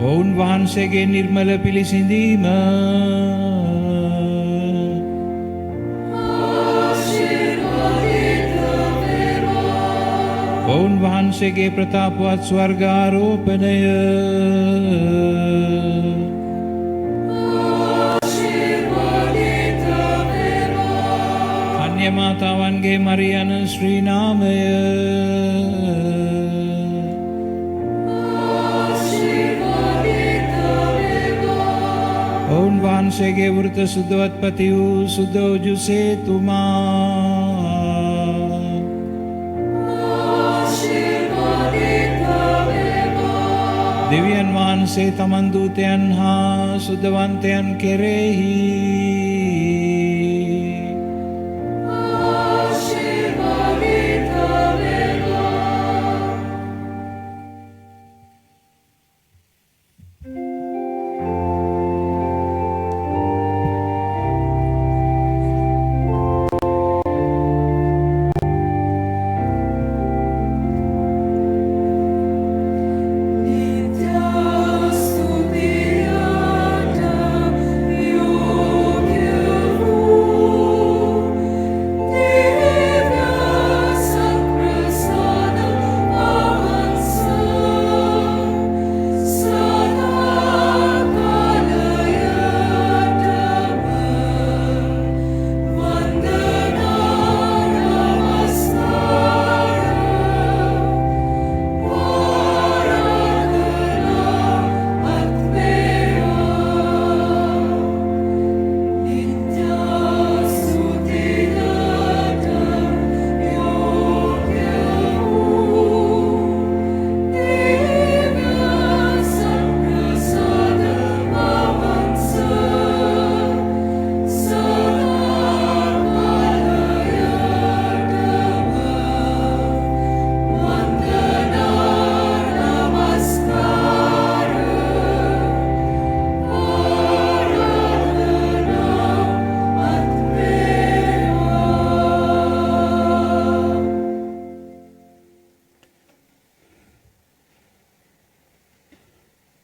Speaker 4: ඔවුන් වහන්සේගේ නිර්මල පිළිසිඳීම ඔවුන් වහන්සේගේ ප්‍රතාපවත් ස්වර්ගාරෝපණය අන්‍ය මාතාවන්ගේ මරියන ශ්‍රී නාමය ඔවුන් වහන්සේගේ වෘත සුද්ධවත්පති වූ සුද්ධෝජුසේතුමා දෙවියන් වහන්සේ තමන් දූතයන් හා සුද්ධවන්තයන් කෙරෙහි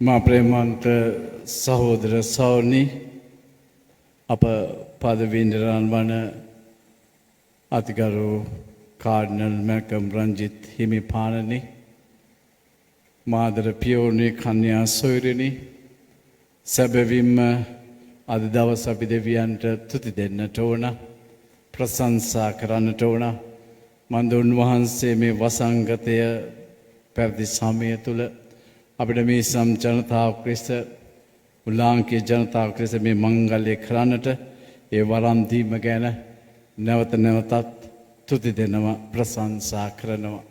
Speaker 9: මා ප්‍රේමන්ත සහෝදර සෞනි අප පදවීන්දරන් වන අතිගරු කාඩ්නල් මැල්කම් රංජිත් හිමිපාණනි මාදර පියෝනේ කන්‍යා සොයුරිනි සැබවින්ම අද දවස් අපි දෙවියන්ට තුති දෙන්නට ඕන ප්‍රශංසා කරන්නට ඕන මන්ද උන්වහන්සේ මේ වසංගතය පැවති සමය තුළ අපිට මේ සම් ජනතාවක් ලෙස උලාංකීය ජනතාවක් ලෙස මේ මංගල්‍ය කරන්නට ඒ වරම් දීම ගැන නැවත නැවතත් තුති දෙනවා ප්‍රශංසා කරනවා.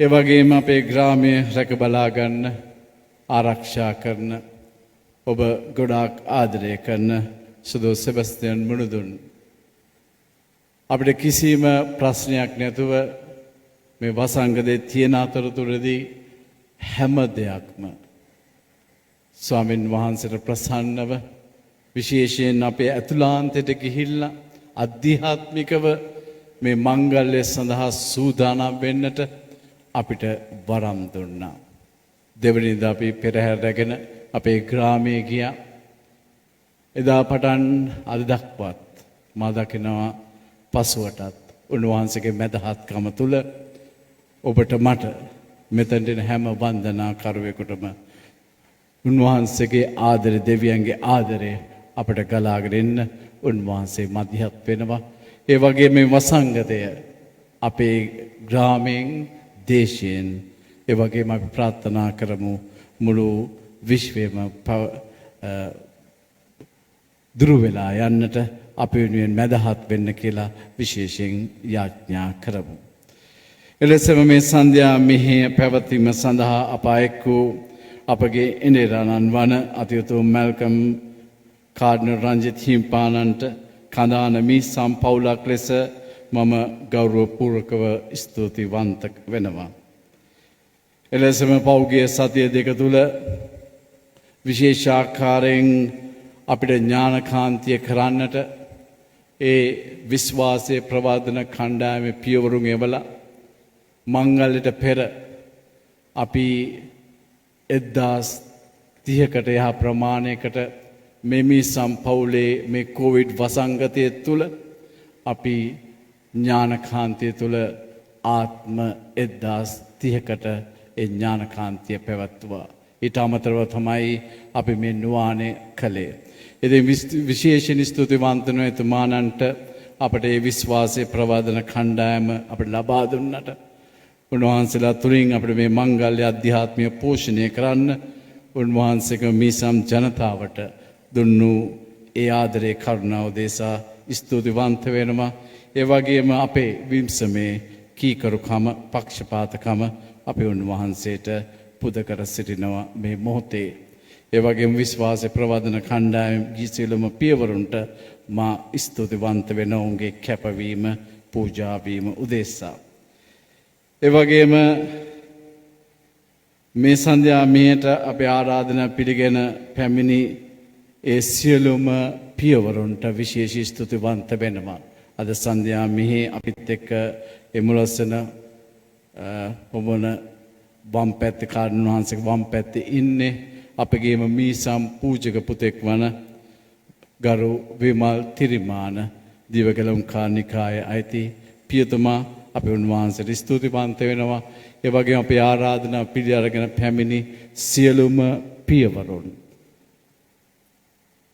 Speaker 9: ඒ වගේම අපේ ග්‍රාමය රැක බලා ගන්න ආරක්ෂා කරන ඔබ ගොඩාක් ආදරය කරන සුදෝ සෙබස්තියන් මුණුදුන් අපිට කිසිම ප්‍රශ්නයක් නැතුව මේ වසංගතයේ තියෙන අතරතුරදී හැම දෙයක්ම ස්වාමින් වහන්සේට ප්‍රසන්නව විශේෂයෙන් අපේ ඇතුළාන්තයට ගිහිල්ලා අධ්‍යාත්මිකව මේ මංගල්‍ය සඳහා සූදානම් වෙන්නට අපිට වරම් දුන්නා. දෙවනිදා අපි පෙරහැර රැගෙන අපේ ග්‍රාමයේ ගියා. එදා පටන් අද දක්වාත් මා දකිනවා පසුවටත් උන්වහන්සේගේ මැදහත්කම තුල ඔබට මට මෙතනට හැම වන්දනාකරුවෙකුටම උන්වහන්සේගේ ආදරය දෙවියන්ගේ ආදරය අපට ගලාගෙන එන්න උන්වහන්සේ මැදිහත් වෙනවා. ඒ වගේ මේ වසංගතය අපේ ග්‍රාමයෙන් දේශයෙන් ඒ වගේම අපි ප්‍රාර්ථනා කරමු මුළු විශ්වයම දුරු වෙලා යන්නට අපි වෙනුවෙන් මැදහත් වෙන්න කියලා විශේෂයෙන් යාඥා කරමු. එලෙසම මේ සන්ධ්‍යා මෙහෙය පැවැත්වීම සඳහා අප එක් වූ අපගේ ඉන්දිරාණන් වන අතිඋතුම් මැල්කම් කාඩ්නල් රංජිත් හිමිපාණන්ට කඳාන මී සම්පවුලක් ලෙස මම ගෞරවපූර්වකව ස්තුතිවන්ත වෙනවා. එලෙසම පෞගිය සතිය දෙක තුළ විශේෂාකාරයෙන් අපිට ඥානකාන්තිය කරන්නට ඒ විශ්වාසයේ ප්‍රවාදන කණ්ඩායමේ පියවරුන් එවලා මංගල්‍යයට පෙර අපි 1030කට යහ ප්‍රමාණයකට මෙමි සම්පවුලේ මේ කොවිඩ් වසංගතය තුළ අපි ඥානකාන්තිය තුළ ආත්ම 1030කට ඒ ඥානකාන්තිය පැවැත්වුවා. ඊට අමතරව තමයි අපි මේ නුවානේ කළේ. ඉතින් විශේෂයෙන් ස්තුතිවන්ත වෙනවා එතුමාණන්ට අපට ඒ විශ්වාසයේ ප්‍රවාදන කණ්ඩායම අපට ලබා දුන්නට. උන්වහන්සේලා තුලින් අපිට මේ මංගල්‍ය අධ්‍යාත්මය පෝෂණය කරන්න උන්වහන්සේගේ මිසම් ජනතාවට දුන්නු ඒ ආදරේ කරුණාව දේසා ස්තුතිවන්ත වෙනවා. ඒ වගේම අපේ විම්සමේ කීකරුකම පක්ෂපාතකම අපේ උන්වහන්සේට පුද කර සිටිනවා මේ මොහොතේ. ඒ වගේම විශ්වාසයේ ප්‍රවදන කණ්ඩායම් ගිසිලම පියවරුන්ට මා ස්තුතිවන්ත වෙනවා උන්ගේ කැපවීම පූජා වීම උදෙසා. ඒ වගේම මේ සන්ධ්‍යා මෙහෙට අපේ ආරාධනා පිළිගෙන පැමිණි ඒ සියලුම පියවරුන්ට විශේෂ ස්තුතිවන්ත වෙනවා. අද සන්ධ්‍යා මෙහි අපිත් එක්ක එමුලස්සන ඔබන වම් පැත්තේ කාර්යන වහන්සේගේ වම් පැත්තේ ඉන්නේ අපගේම මීසම් පූජක පුතෙක් වන ගරු විමල් තිරිමාන දිවගලම් කාර්නිකායේ අයිති පියතුමා අපි උන්වහන්සේට ස්තුතිවන්ත වෙනවා. ඒ වගේම අපේ ආරාධනා පිළි අරගෙන පැමිණි සියලුම පියවරුන්.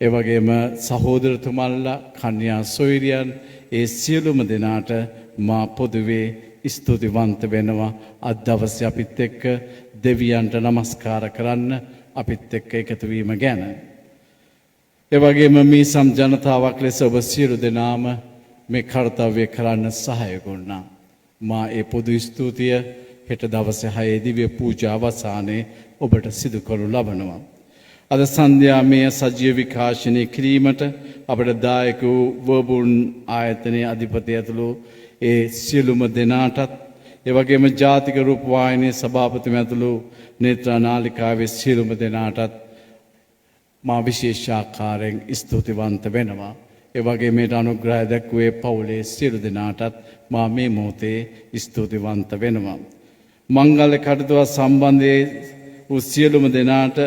Speaker 9: ඒ වගේම සහෝදරතුමන්ලා කන්‍යා සොයුරියන් ඒ සියලුම දෙනාට මා පොදුවේ ස්තුතිවන්ත වෙනවා. අද දවසේ අපිත් එක්ක දෙවියන්ට නමස්කාර කරන්න අපිත් එක්ක එකතු වීම ගැන. ඒ වගේම මේ සම් ජනතාවක් ලෙස ඔබ සියලු දෙනාම මේ කාර්යය කරන්න සහාය වුණා. මා ඒ පොදු ස්තුතිය හෙට දවසේ 6 දිව්‍ය පූජා අවසානයේ ඔබට සිදු කරනු ලබනවා. අද සන්ධ්‍යාමය සජීව විකාශනය කිරීමට අපට දායක වූ වර්බුන් ආයතනයේ අධිපති ඇතුළු ඒ සියලුම දෙනාටත් ඒ වගේම ජාතික රූප වාහිනී සභාපති ඇතුළු නේත්‍රා නාලිකාවේ සියලුම දෙනාටත් මා විශේෂාකාරයෙන් ස්තුතිවන්ත වෙනවා. ඒ වගේ මේට අනුග්‍රහය දක්වුවේ පවුලේ සියලු දෙනාටත් මා මේ මොහොතේ ස්තුතිවන්ත වෙනවා. මංගල කටයුතු සම්බන්ධයේ වූ සියලුම දෙනාට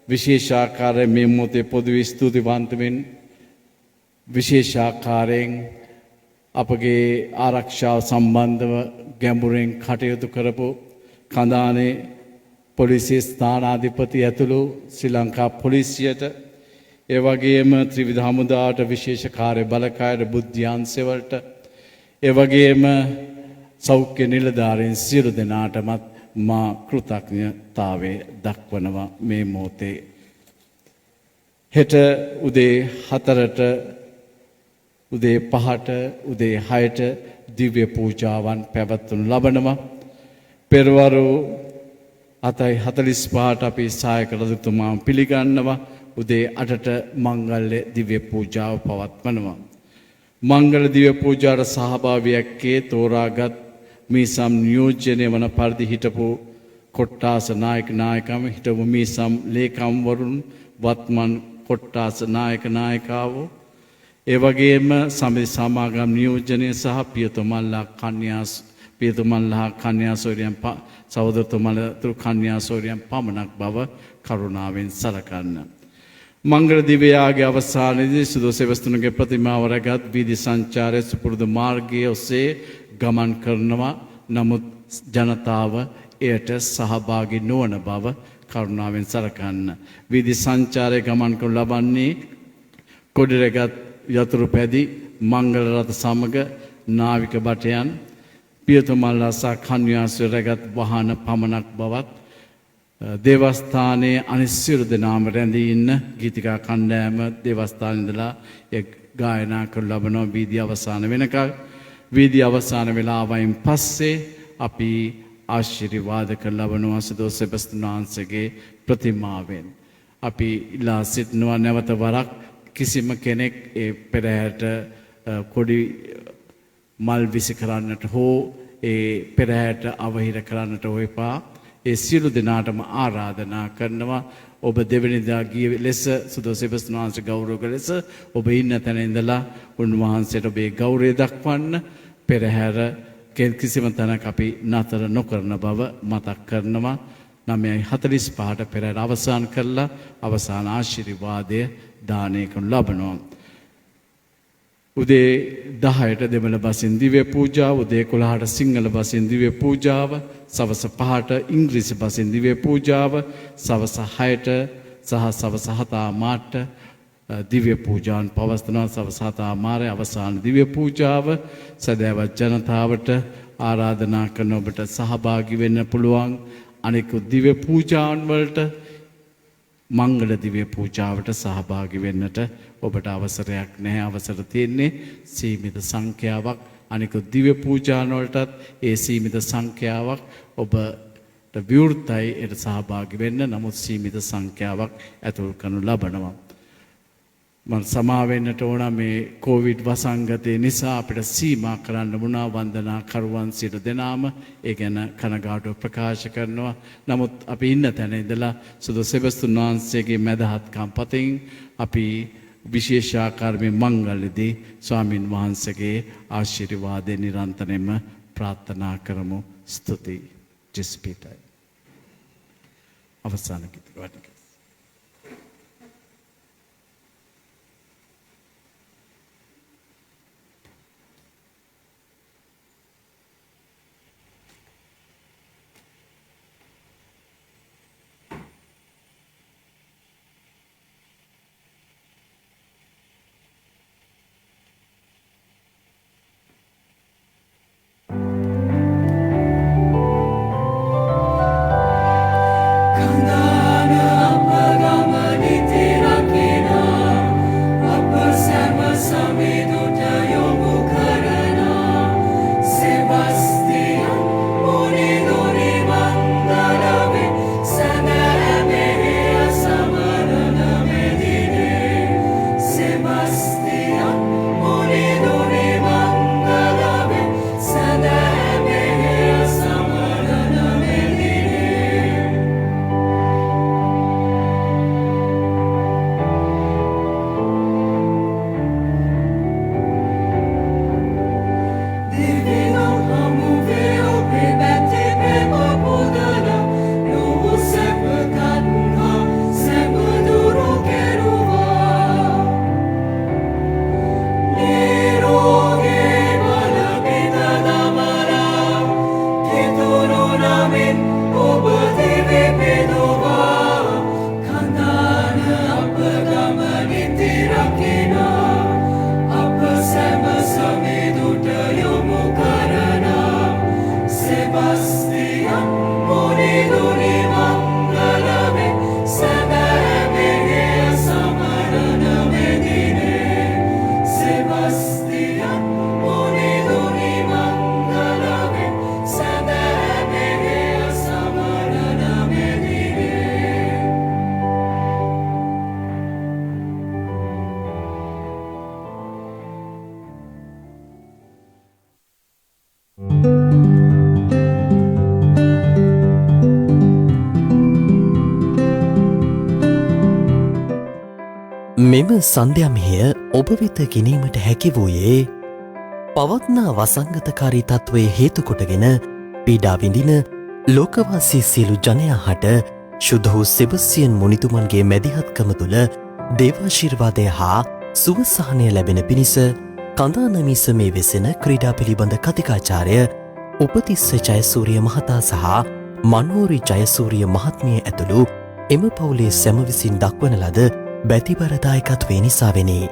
Speaker 9: විශේෂාකාරයෙන් මේ මොහොතේ පොදු ස්තුතිවන්ත වෙමින් විශේෂාකාරයෙන් අපගේ ආරක්ෂාව සම්බන්ධව ගැඹුරින් කටයුතු කරපු කඳානේ පොලිසිය ස්ථානාධිපති ඇතුළු ශ්‍රී ලංකා පොලිසියට ඒ වගේම ත්‍රිවිධ හමුදාවට විශේෂ කාර්ය බලකායට බුද්ධ්‍යංශවලට ඒ වගේම සෞඛ්‍ය නිලධාරීන් සියලු දෙනාටමත් මා කෘතඥතාවය දක්වනවා මේ මොහොතේ. හෙට උදේ 4ට උදේ 5ට උදේ 6ට දිව්‍ය පූජාවන් පැවැත්වනු ලබනවා. පෙරවරු 7:45ට අපි සායක රජතුමා පිළිගන්නවා. උදේ 8ට මංගල්‍ය දිව්‍ය පූජාව පවත්වනවා. මංගල දිව්‍ය පූජාවට සහභාගීවක්කේ තෝරාගත් මීසම් නියෝජනය වන පරිදි හිටපු කොට්ටාස නායක නායකම් හිටපු මීසම් ලේකම්වරුන් වත්මන් කොට්ටාස නායක නායකාවෝ ඒ වගේම සමිති සමාගම් නියෝජනය සහ පියතුමල්ලා කන්‍යාසෝරියන් සහෝදරතුමලතුරු කන්‍යාසෝරියන් පමණක් බව කරුණාවෙන් සලකන්න. මංගල දිවයාගේ අවසානයේදී සුදෝ සෙබස්තුන්ගේ ප්‍රතිමාව රැගත් වීදි සංචාරයේ සුපුරුදු මාර්ගයේ ඔස්සේ ගමන් කරනවා. නමුත් ජනතාව එයට සහභාගී නොවන බව කරුණාවෙන් සලකන්න. වීදි සංචාරයේ ගමන් කරනු ලබන්නේ කොඩිරැගත් යතුරු පැදි මංගල රථ සමග නාවික බටයන් පියතුමල්ලා සහ කන්‍යාසෝ රැගත් වාහන පමණක් බවත් දේවස්ථානයේ අනිත් සියලු දෙනාම රැඳී ඉන්න ගීතිකා කණ්ඩායම දේවස්ථානයේ ඉඳලා ගායනා කරන ලබන වීදි අවසාන වෙනකල් වීදි අවසාන වෙලාවයින් පස්සේ අපි ආශිර්වාද කර ලබනවා සදෝ සෙබස්තුන් වහන්සේගේ ප්‍රතිමාවෙන්. අපි ඉල්ලා සිටිනවා නැවත වරක් කිසිම කෙනෙක් ඒ පෙරහැරට කොඩි මල් විසි කරන්නට හෝ ඒ පෙරහැරට අවහිර කරන්නට හෝ එපා. ඒ සියලු දෙනාටම ආරාධනා කරනවා. ඔබ දෙවැනිදා ගිය ලෙස සුදෝ සෙබස්තුන් වහන්සේ ගෞරව කළ ලෙස ඔබ ඉන්න තැන ඉඳලා උන්වහන්සේට ඔබේ ගෞරවය දක්වන්න. පෙරහැර කිසිම තැනක අපි නතර නොකරන බව මතක් කරනවා. 9:45ට පෙරහැර අවසන් කරලා අවසාන ආශිර්වාදය දානය කරනු ලබනවා. උදේ 10ට දෙමළ බසින් දිව්‍ය පූජාව, උදේ 11ට සිංහල බසින් දිව්‍ය පූජාව, සවස 5ට ඉංග්‍රීසි බසින් දිව්‍ය පූජාව, සවස 6ට සහ සවස 7:00ට දිව්‍ය පූජාවන් පවත්වනවා. සවස 7:00 අවසාන දිව්‍ය පූජාව සදෑවත් ජනතාවට ආරාධනා කරන ඔබට සහභාගී වෙන්න පුළුවන්. අනෙකුත් දිව්‍ය පූජාවන් වලට මංගල දිව්‍ය පූජාවට සහභාගී වෙන්නට ඔබට අවසරයක් නැහැ. අවසර තියෙන්නේ සීමිත සංඛ්‍යාවක්. අනිකුත් දිව්‍ය පූජාන වලටත් ඒ සීමිත සංඛ්‍යාවක් ඔබට විවෘතයි ඒට සහභාගී වෙන්න. නමුත් සීමිත සංඛ්‍යාවක් ඇතුල් කරනු ලබනවා. මම සමා වෙන්නට ඕන මේ කොවිඩ් වසංගතය නිසා අපිට සීමා කරන්න වුණා. වන්දනා කරුවන් සියලු දෙනාම ඒ ගැන කනගාටුව ප්‍රකාශ කරනවා. නමුත් අපි ඉන්න තැන ඉඳලා සුදු සෙබස්තුන් වහන්සේගේ මැදහත්කම් පතින් අපි විශේෂාකාරයෙන් මංගලදී ස්වාමින් වහන්සේගේ ආශිර්වාදය නිරන්තරයෙන්ම ප්‍රාර්ථනා කරමු. ස්තුති ජෙස්පීටයි. අවසාන ගීත
Speaker 5: Kandana
Speaker 1: මෙම සන්ධ්‍යම්හය ඔබ වෙත ගෙනීමට හැකි වූයේ පවත්නා වසංගතකාරී තත්ත්වය හේතුකොටගෙන පීඩා විඳින ලෝකවාසී සියලු ජනයා හට ශුද්ධ වූ සෙබස්තියන් මුනිතුමන්ගේ මැදිහත්කම තුළ දේවාශිර්වාදය හා සුවසහනය ලැබෙන පිණිස කඳානමිස මේ වෙසෙන ක්‍රීඩා පිළිබඳ කතිකාචාරය උපතිස්ස ජයසූරිය මහතා සහ මනෝරි ජයසූරිය මහත්මිය ඇතුළු එම පවුලේ සැම විසින් දක්වන ලද බැතිබරදායකත්වේ නිසාවෙනි.